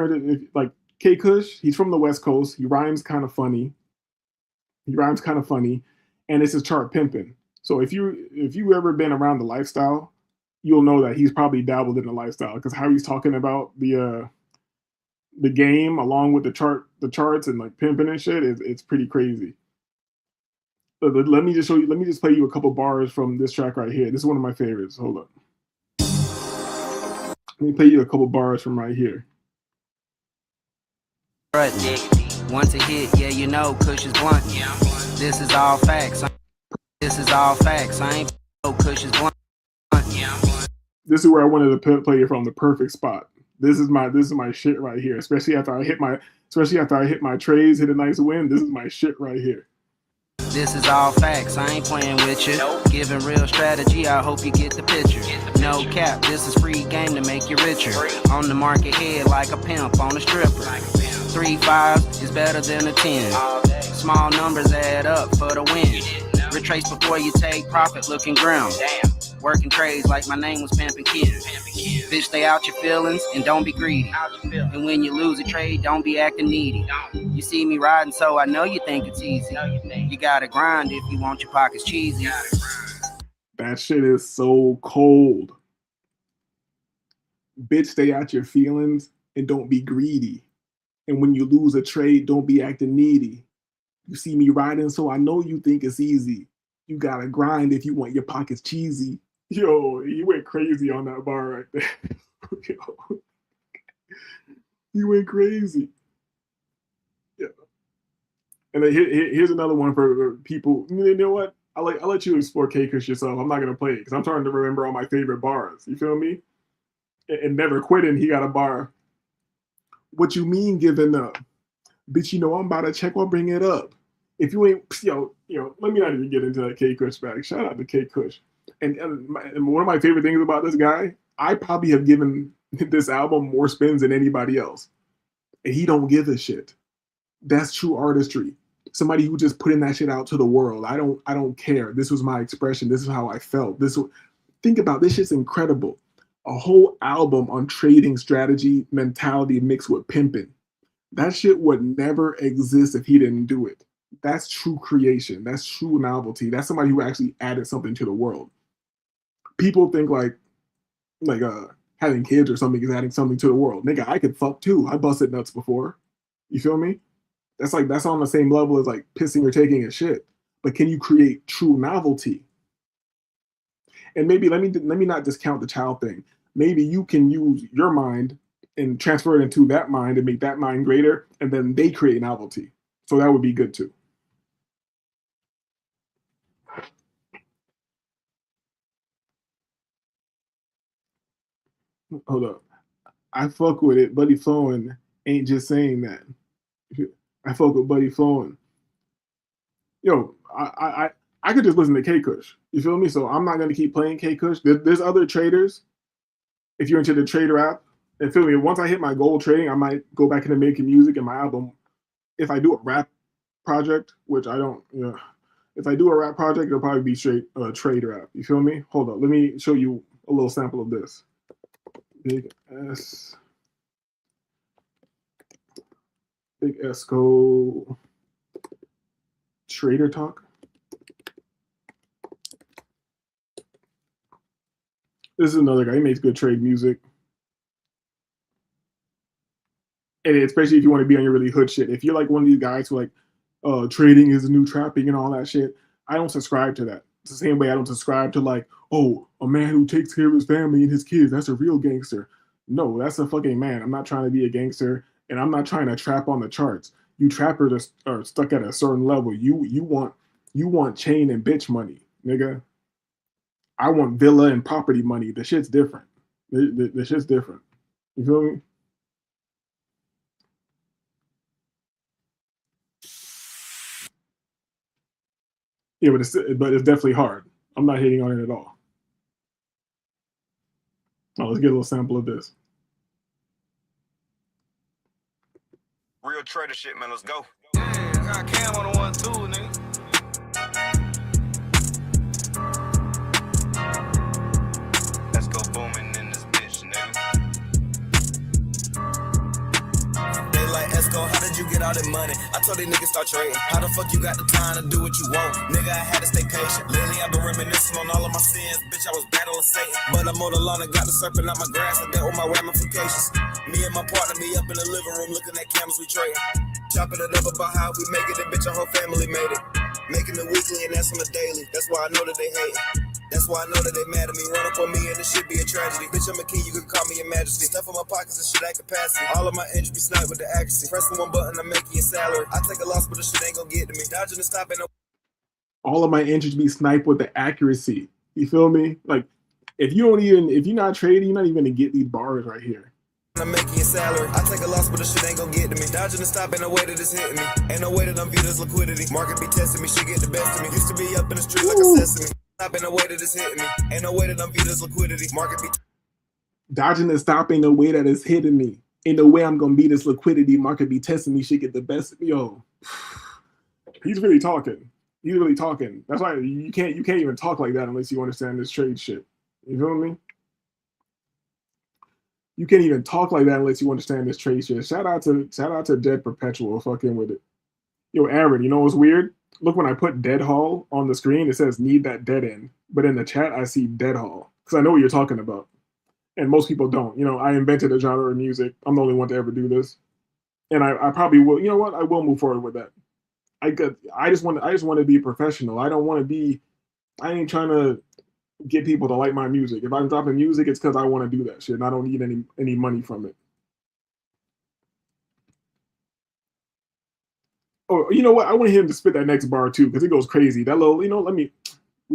like K Kush, he's from the West Coast. He rhymes kind of funny. And this is chart pimping. So if you ever been around the lifestyle, you'll know that he's probably dabbled in the lifestyle, because how he's talking about the game along with the charts and like pimping and shit it's pretty crazy. Let me just show you. Let me just play you a couple bars from this track right here. This is one of my favorites. Hold up. Let me play you a couple bars from right here. Once a hit, yeah, you know, Kush is blunt. This is all facts. This is all facts. I ain't Kush is blunt. This is where I wanted to play it from, the perfect spot. This is my shit right here. Especially after I hit my trades, hit a nice win. This is my shit right here. This is all facts, I ain't playing with you. Giving real strategy, I hope you get the picture. No cap, this is free game to make you richer. On the market head like a pimp on a stripper. 3 5 is better than a 10. Small numbers add up for the win. Retrace before you take profit looking grim. Working trades like my name was Pimpin' Kid. Bitch, stay out your feelings and don't be greedy. And when you lose a trade, don't be acting needy. You see me riding, so I know you think it's easy. You gotta grind if you want your pockets cheesy. That shit is so cold. Bitch, stay out your feelings and don't be greedy. And when you lose a trade, don't be acting needy. You see me riding, so I know you think it's easy. You gotta grind if you want your pockets cheesy. Yo, he went crazy on that bar right there. Yo. He went crazy. Yeah. And then here's another one for people. You know what? I'll let you explore K-Kush yourself. I'm not gonna play it because I'm trying to remember all my favorite bars. You feel me? And never quitting, he got a bar. What you mean giving up? Bitch, you know I'm about to check or bring it up. if you ain't, let me not even get into that K Kush bag. Shout out to K Kush. And one of my favorite things about this guy, I probably have given this album more spins than anybody else. And he don't give a shit. That's true artistry. Somebody who just putting that shit out to the world. I don't care. This was my expression. This is how I felt. Think about this shit's incredible. A whole album on trading strategy, mentality mixed with pimping. That shit would never exist if he didn't do it. That's true creation. That's true novelty. That's somebody who actually added something to the world. People think like having kids or something is adding something to the world. Nigga, I could fuck too. I busted nuts before. You feel me? That's on the same level as like pissing or taking a shit. But can you create true novelty? And maybe let me not discount the child thing. Maybe you can use your mind and transfer it into that mind and make that mind greater, and then they create novelty. So that would be good too. Hold up. I fuck with it. Buddy Flowing ain't just saying that. I fuck with Buddy Flowing. Yo, I could just listen to K Kush. You feel me? So I'm not gonna keep playing K Kush. There's other traders. If you're into the trader app, and feel me, once I hit my goal trading, I might go back into making music in my album. If I do a rap project, which I don't, if I do a rap project, it'll probably be straight trader app. You feel me? Hold up, let me show you a little sample of this. Big Esco Trader Talk. This is another guy. He makes good trade music. And especially if you want to be on your really hood shit. If you're like one of these guys who like trading is the new trapping and all that shit, I don't subscribe to that. It's the same way I don't subscribe to like, oh, a man who takes care of his family and his kids, that's a real gangster. No, that's a fucking man. I'm not trying to be a gangster, and I'm not trying to trap on the charts. You trappers are stuck at a certain level. You want chain and bitch money, nigga. I want villa and property money. The shit's different. The shit's different. You feel me? Yeah, but it's definitely hard. I'm not hating on it at all. Oh, let's get a little sample of this. Real trader shit, man. Let's go. Yeah, I got Cam on the one too, nigga. Let's go booming in this bitch, nigga. They like, Esco, how did you get all that money? I told these niggas start trading. How the fuck you got the time to do what you want? Nigga, I had to stay patient. Lately, I've been reminiscing on all of my sins. Bitch, I was battling Satan. But I'm on the lawn and got the serpent out my grass and dealt with my ramifications. Me and my partner be up in the living room looking at cameras we trading. Chopping it up about how we make it, and bitch, our whole family made it. Making it weekly and that's on the daily. That's why I know that they hate. That's why I know that they mad at me. Run up on me and this shit be a tragedy. Bitch, I'm a king, you can call me your majesty. Stuff in my pockets and shit at capacity. All of my engines be sniped with the accuracy. Pressing one button, I'm making your salary. I take a loss, but the shit ain't gonna get to me. Dodging and stopping. All of my engines be sniped with the accuracy. You feel me? Like, if you're not trading, you're not even gonna get these bars right here. I'm making your salary. I take a loss, but the shit ain't gonna get to me. Dodging and stopping the way that it's hitting me. Ain't no way that I'm viewed as liquidity. Market be testing me, shit get the best of me. Used to be up in the street like a sesame. Stopping the way that it's hitting me. Ain't no way that I'm viewed as liquidity. Market be dodging and stopping the way that it's hitting me. Ain't no way I'm gonna beat this liquidity. Market be testing me, shit get the best of me. Yo, he's really talking. He's really talking. That's why you can't even talk like that unless you understand this trade shit. You feel me? You can't even talk like that unless you understand this trade shit. Shout out to Dead Perpetual fucking with it. Yo, Aaron, you know what's weird? Look, when I put Dead Hall on the screen, it says need that dead end. But in the chat, I see Dead Hall. Because I know what you're talking about. And most people don't. You know, I invented a genre of music. I'm the only one to ever do this. And I probably will, you know what? I will move forward with that. I just want to be a professional. I ain't trying to get people to like my music. If I'm dropping music, it's because I want to do that shit and I don't need any money from it. Oh, you know what? I want him to spit that next bar too, because it goes crazy. That little, we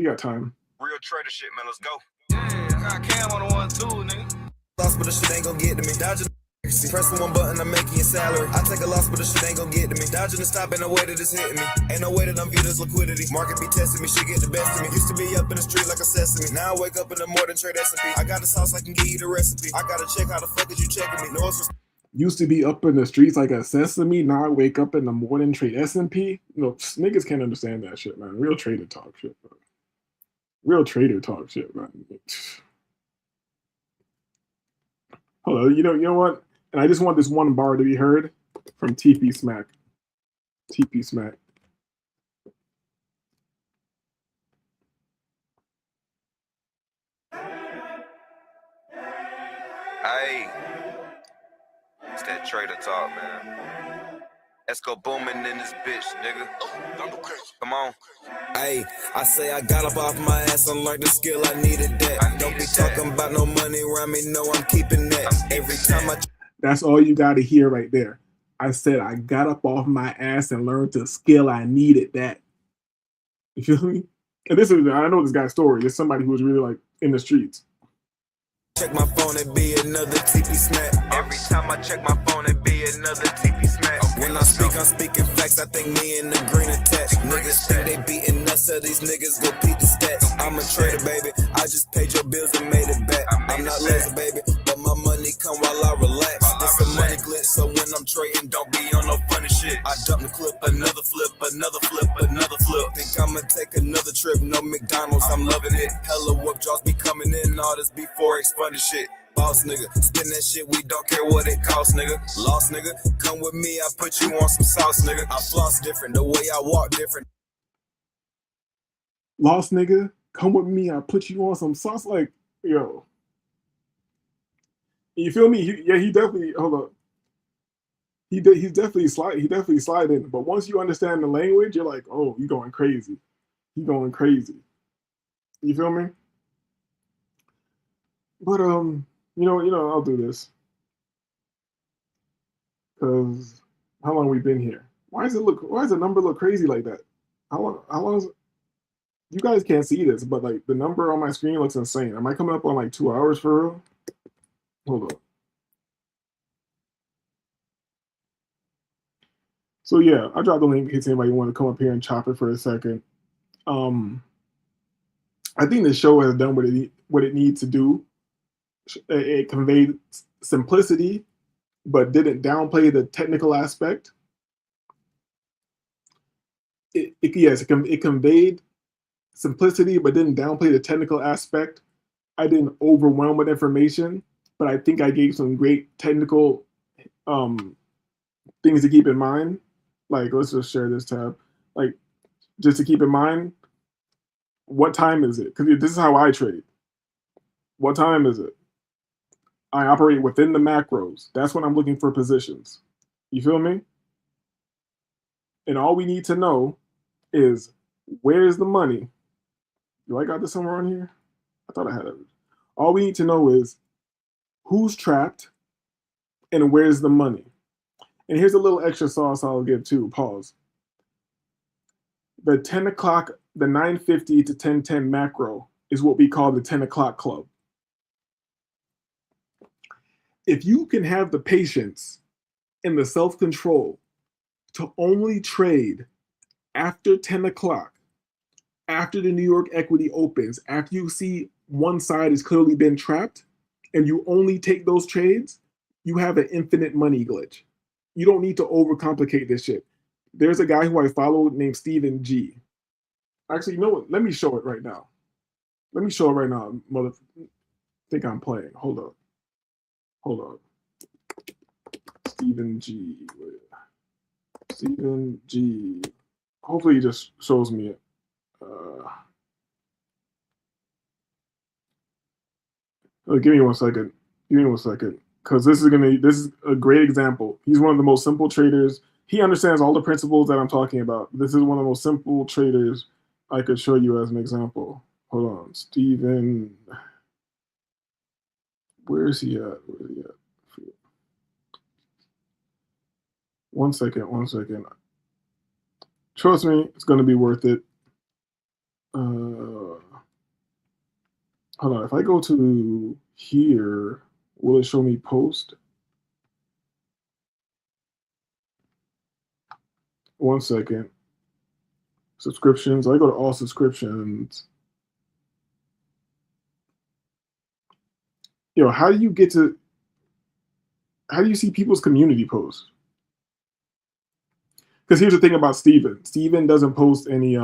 got time. real trader shit, man. Let's go. Yeah, I got Cam on the one too, nigga. Lost, but the shit ain't gonna get to me. Dodging Press one button, I'm making your salary. I take a loss, but this shit ain't gon' get to me. Dodging the stop, ain't no way that it's hitting me. Ain't no way that I'm viewed as liquidity. Market be testing me, shit get the best of me. Used to be up in the street like a sesame. Now I wake up in the morning, trade S&P. I got the sauce, I can give you the recipe. I gotta check how the fuck is you checking me. No, it's Used to be up in the streets like a sesame. Now I wake up in the morning, trade S&P. You know, niggas can't understand that shit, man. Real trader talk shit, man. Real trader talk shit, man. Hold on, you know what? And I just want this one bar to be heard from TP Smack. TP Smack. Hey, it's that trader talk, man. Let's go booming in this bitch, nigga. Come on. Hey, I say I got up off my ass and learned the skill, I needed that. Don't be talking about no money around me, no, I'm keeping that. Every time I... That's all you got to hear right there. I said I got up off my ass and learned the skill, I needed that. You feel me? And this is, I know this guy's story. It's somebody who was really like in the streets. Check my phone and be another TP smack. Every time I check my phone and be another TP smack. When I speak, I'm speaking facts. I think me and the green attached. Niggas think they beating us, so these niggas go peep the stats. I'm a trader, baby. I just paid your bills and made it back. I'm not lazy, baby, but my money come while I relax. This a money glitch, so when I'm trading, don't be on no funny shit. I dump the clip, another flip, another flip, another flip. Think I'ma take another trip, no McDonald's, I'm loving it. Hella whoop jaws be coming in, all this before funny shit. Boss nigga, spin that shit, we don't care what it costs, nigga. Lost nigga, come with me, I put you on some sauce, nigga. I floss different, the way I walk different. Lost nigga, come with me, I put you on some sauce. Like, yo. You feel me? He definitely, hold up. He's definitely sliding. But once you understand the language, you're like, oh, you going crazy. You going crazy. You feel me? But you know, I'll do this. Cause how long we been here? Why does the number look crazy like that? How long is it? You guys can't see this, but like the number on my screen looks insane. Am I coming up on like 2 hours for real? Hold up. So yeah, I dropped the link in case anybody want to come up here and chop it for a second. I think the show has done what it needs to do. It conveyed simplicity, but didn't downplay the technical aspect. It conveyed simplicity, but didn't downplay the technical aspect. I didn't overwhelm with information, but I think I gave some great technical things to keep in mind. Like, let's just share this tab. Like, just to keep in mind, what time is it? Because this is how I trade. What time is it? I operate within the macros. That's when I'm looking for positions. You feel me? And all we need to know is, where's the money? Do I got this somewhere on here? I thought I had it. All we need to know is who's trapped and where's the money. And here's a little extra sauce I'll give too. Pause. The 10 o'clock, the 9:50 to 10:10 macro is what we call the 10 o'clock club. If you can have the patience and the self-control to only trade after 10 o'clock, after the New York equity opens, after you see one side has clearly been trapped, and you only take those trades, you have an infinite money glitch. You don't need to overcomplicate this shit. There's a guy who I follow named Stephen G. Actually, you know what? Let me show it right now. Let me show it right now, mother. Think I'm playing. Hold up. Stephen G. Stephen G. Hopefully he just shows me it. Give me one second. Because this is a great example. He's one of the most simple traders. He understands all the principles that I'm talking about. This is one of the most simple traders I could show you as an example. Hold on. Stephen. Where is he at? One second. Trust me, it's going to be worth it. Hold on. If I go to here, will it show me post? 1 second. Subscriptions. I go to all subscriptions. How do you see people's community posts? Because here's the thing about Steven. Steven doesn't post any.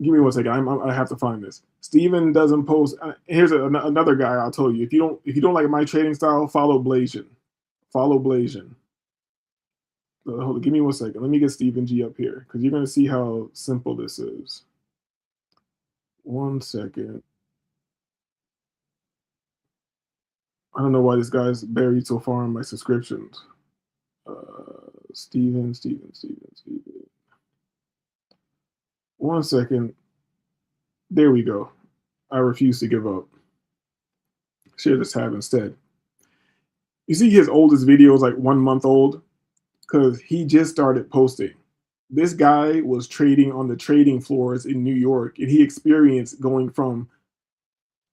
Give me 1 second. I have to find this. Steven doesn't post. Here's another guy. I'll tell you. If you don't like my trading style, follow Blasian. Follow Blasian. Hold on. Give me 1 second. Let me get Steven G up here because you're gonna see how simple this is. 1 second. I don't know why this guy's buried so far in my subscriptions. Steven. 1 second. There we go. I refuse to give up. Share this tab instead. You see his oldest video is like 1 month old because he just started posting. This guy was trading on the trading floors in New York, and he experienced going from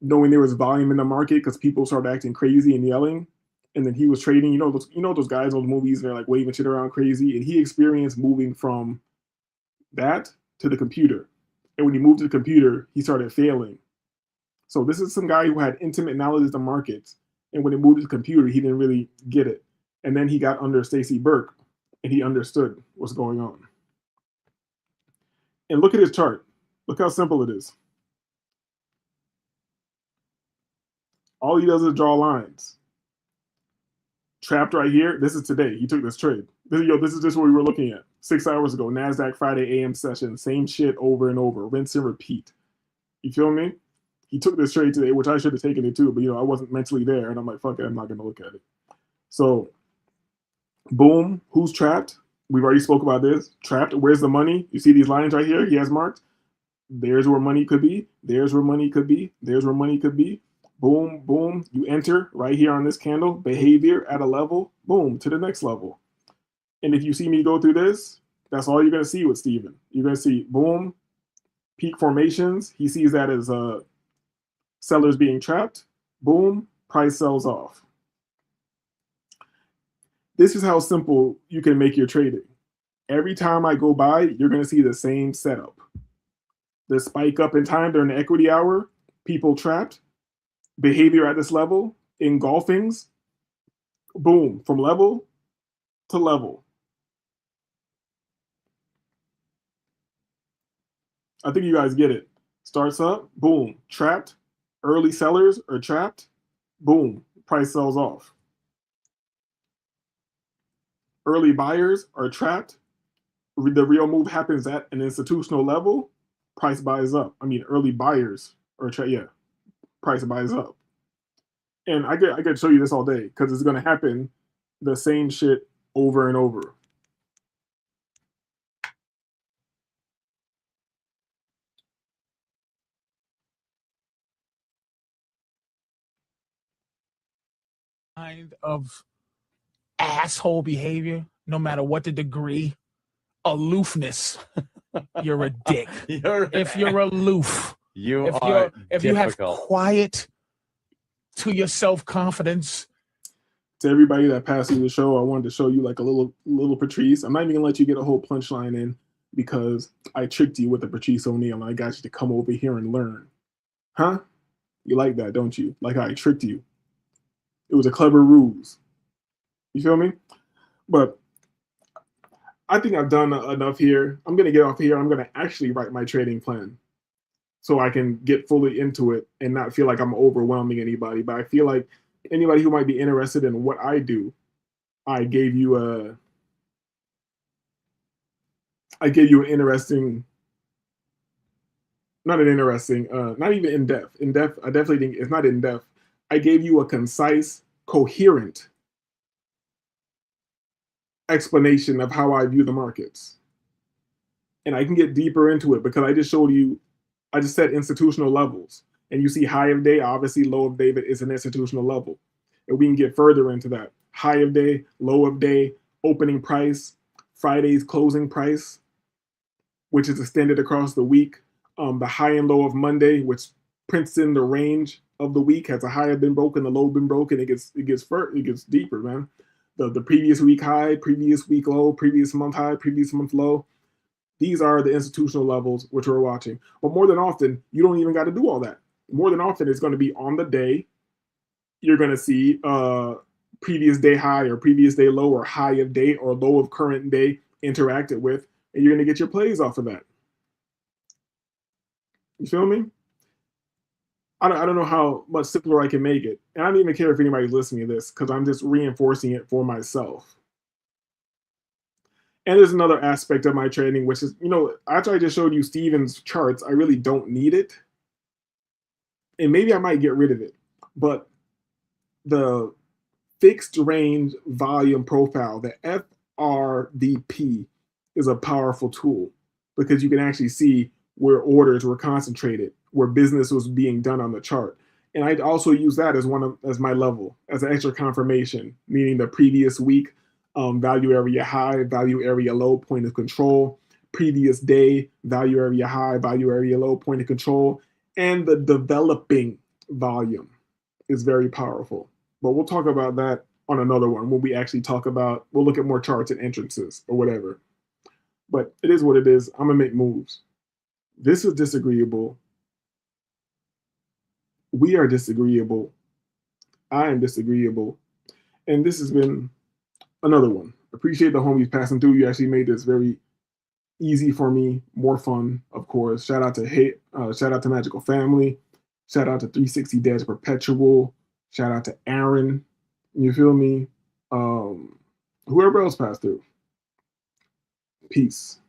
knowing there was volume in the market because people started acting crazy and yelling, and then he was trading. You know those guys on movies, and they're like waving shit around crazy, and he experienced moving from that to the computer. And when he moved to the computer, he started failing. So this is some guy who had intimate knowledge of the markets, and when he moved to the computer, he didn't really get it. And then he got under STACY BURKE, and he understood what's going on. And look at his chart. Look how simple it is. All he does is draw lines. Trapped right here. This is today. He took this trade. This is just what we were looking at 6 hours ago. NASDAQ Friday AM session. Same shit over and over. Rinse and repeat. You feel me? He took this trade today, which I should have taken it too, but I wasn't mentally there, and I'm like, fuck it, I'm not going to look at it. So, boom. Who's trapped? We've already spoke about this. Trapped. Where's the money? You see these lines right here? He has marked. There's where money could be. There's where money could be. There's where money could be. Boom, boom. You enter right here on this candle. Behavior at a level. Boom, to the next level. And if you see me go through this, that's all you're going to see with Steven. You're going to see, boom, peak formations. He sees that as sellers being trapped. Boom, price sells off. This is how simple you can make your trading. Every time I go by, you're going to see the same setup. The spike up in time during the equity hour, people trapped, behavior at this level, engulfings, boom, from level to level. I think you guys get it. Starts up, boom, trapped, early sellers are trapped, boom, price sells off. Early buyers are trapped. The real move happens at an institutional level. Price buys up. I mean, early buyers are trapped. Yeah, price buys up. And I could show you this all day because it's going to happen the same shit over and over. Kind of asshole behavior, no matter what the degree. Aloofness. You're a dick. If you're aloof, if you have quiet to your self-confidence. To everybody that passed through the show, I wanted to show you like a little Patrice. I'm not even gonna let you get a whole punchline in because I tricked you with the Patrice O'Neal and I got you to come over here and learn. Huh? You like that, don't you? Like how I tricked you. It was a clever ruse. You feel me? But I think I've done enough here. I'm going to get off here. I'm going to actually write my trading plan so I can get fully into it and not feel like I'm overwhelming anybody. But I feel like anybody who might be interested in what I do, I gave you an interesting, not even in-depth. In-depth, I definitely think it's not in-depth. I gave you a concise, coherent explanation of how I view the markets. And I can get deeper into it because I just showed you, I just said institutional levels. And you see high of day, obviously low of day, but it's an institutional level. And we can get further into that. High of day, low of day, opening price, Friday's closing price, which is extended across the week. The high and low of Monday, which prints in the range of the week, has a high been broken, the low been broken, it gets deeper, man. the previous week high, previous week low, previous month high, previous month low. These are the institutional levels which we're watching. But more than often, you don't even got to do all that. More than often, it's going to be on the day. You're going to see previous day high or previous day low or high of day or low of current day interacted with, and you're going to get your plays off of that. You feel me? I don't know how much simpler I can make it. And I don't even care if anybody's listening to this because I'm just reinforcing it for myself. And there's another aspect of my trading, which is, after I just showed you Steven's charts, I really don't need it. And maybe I might get rid of it. But the fixed range volume profile, the FRVP, is a powerful tool because you can actually see where orders were concentrated, where business was being done on the chart. And I also use that as my level, as an extra confirmation, meaning the previous week value area high, value area low, point of control, previous day, value area high, value area low, point of control, and the developing volume is very powerful. But we'll talk about that on another one when we actually we'll look at more charts and entrances or whatever. But it is what it is. I'm going to make moves. This is disagreeable. We are disagreeable. I am disagreeable. And this has been another one. Appreciate the homies passing through. You actually made this very easy for me, more fun, of course. Shout out to Magical Family. Shout out to 360 Dash Perpetual. Shout out to Aaron. You feel me? Whoever else passed through. Peace.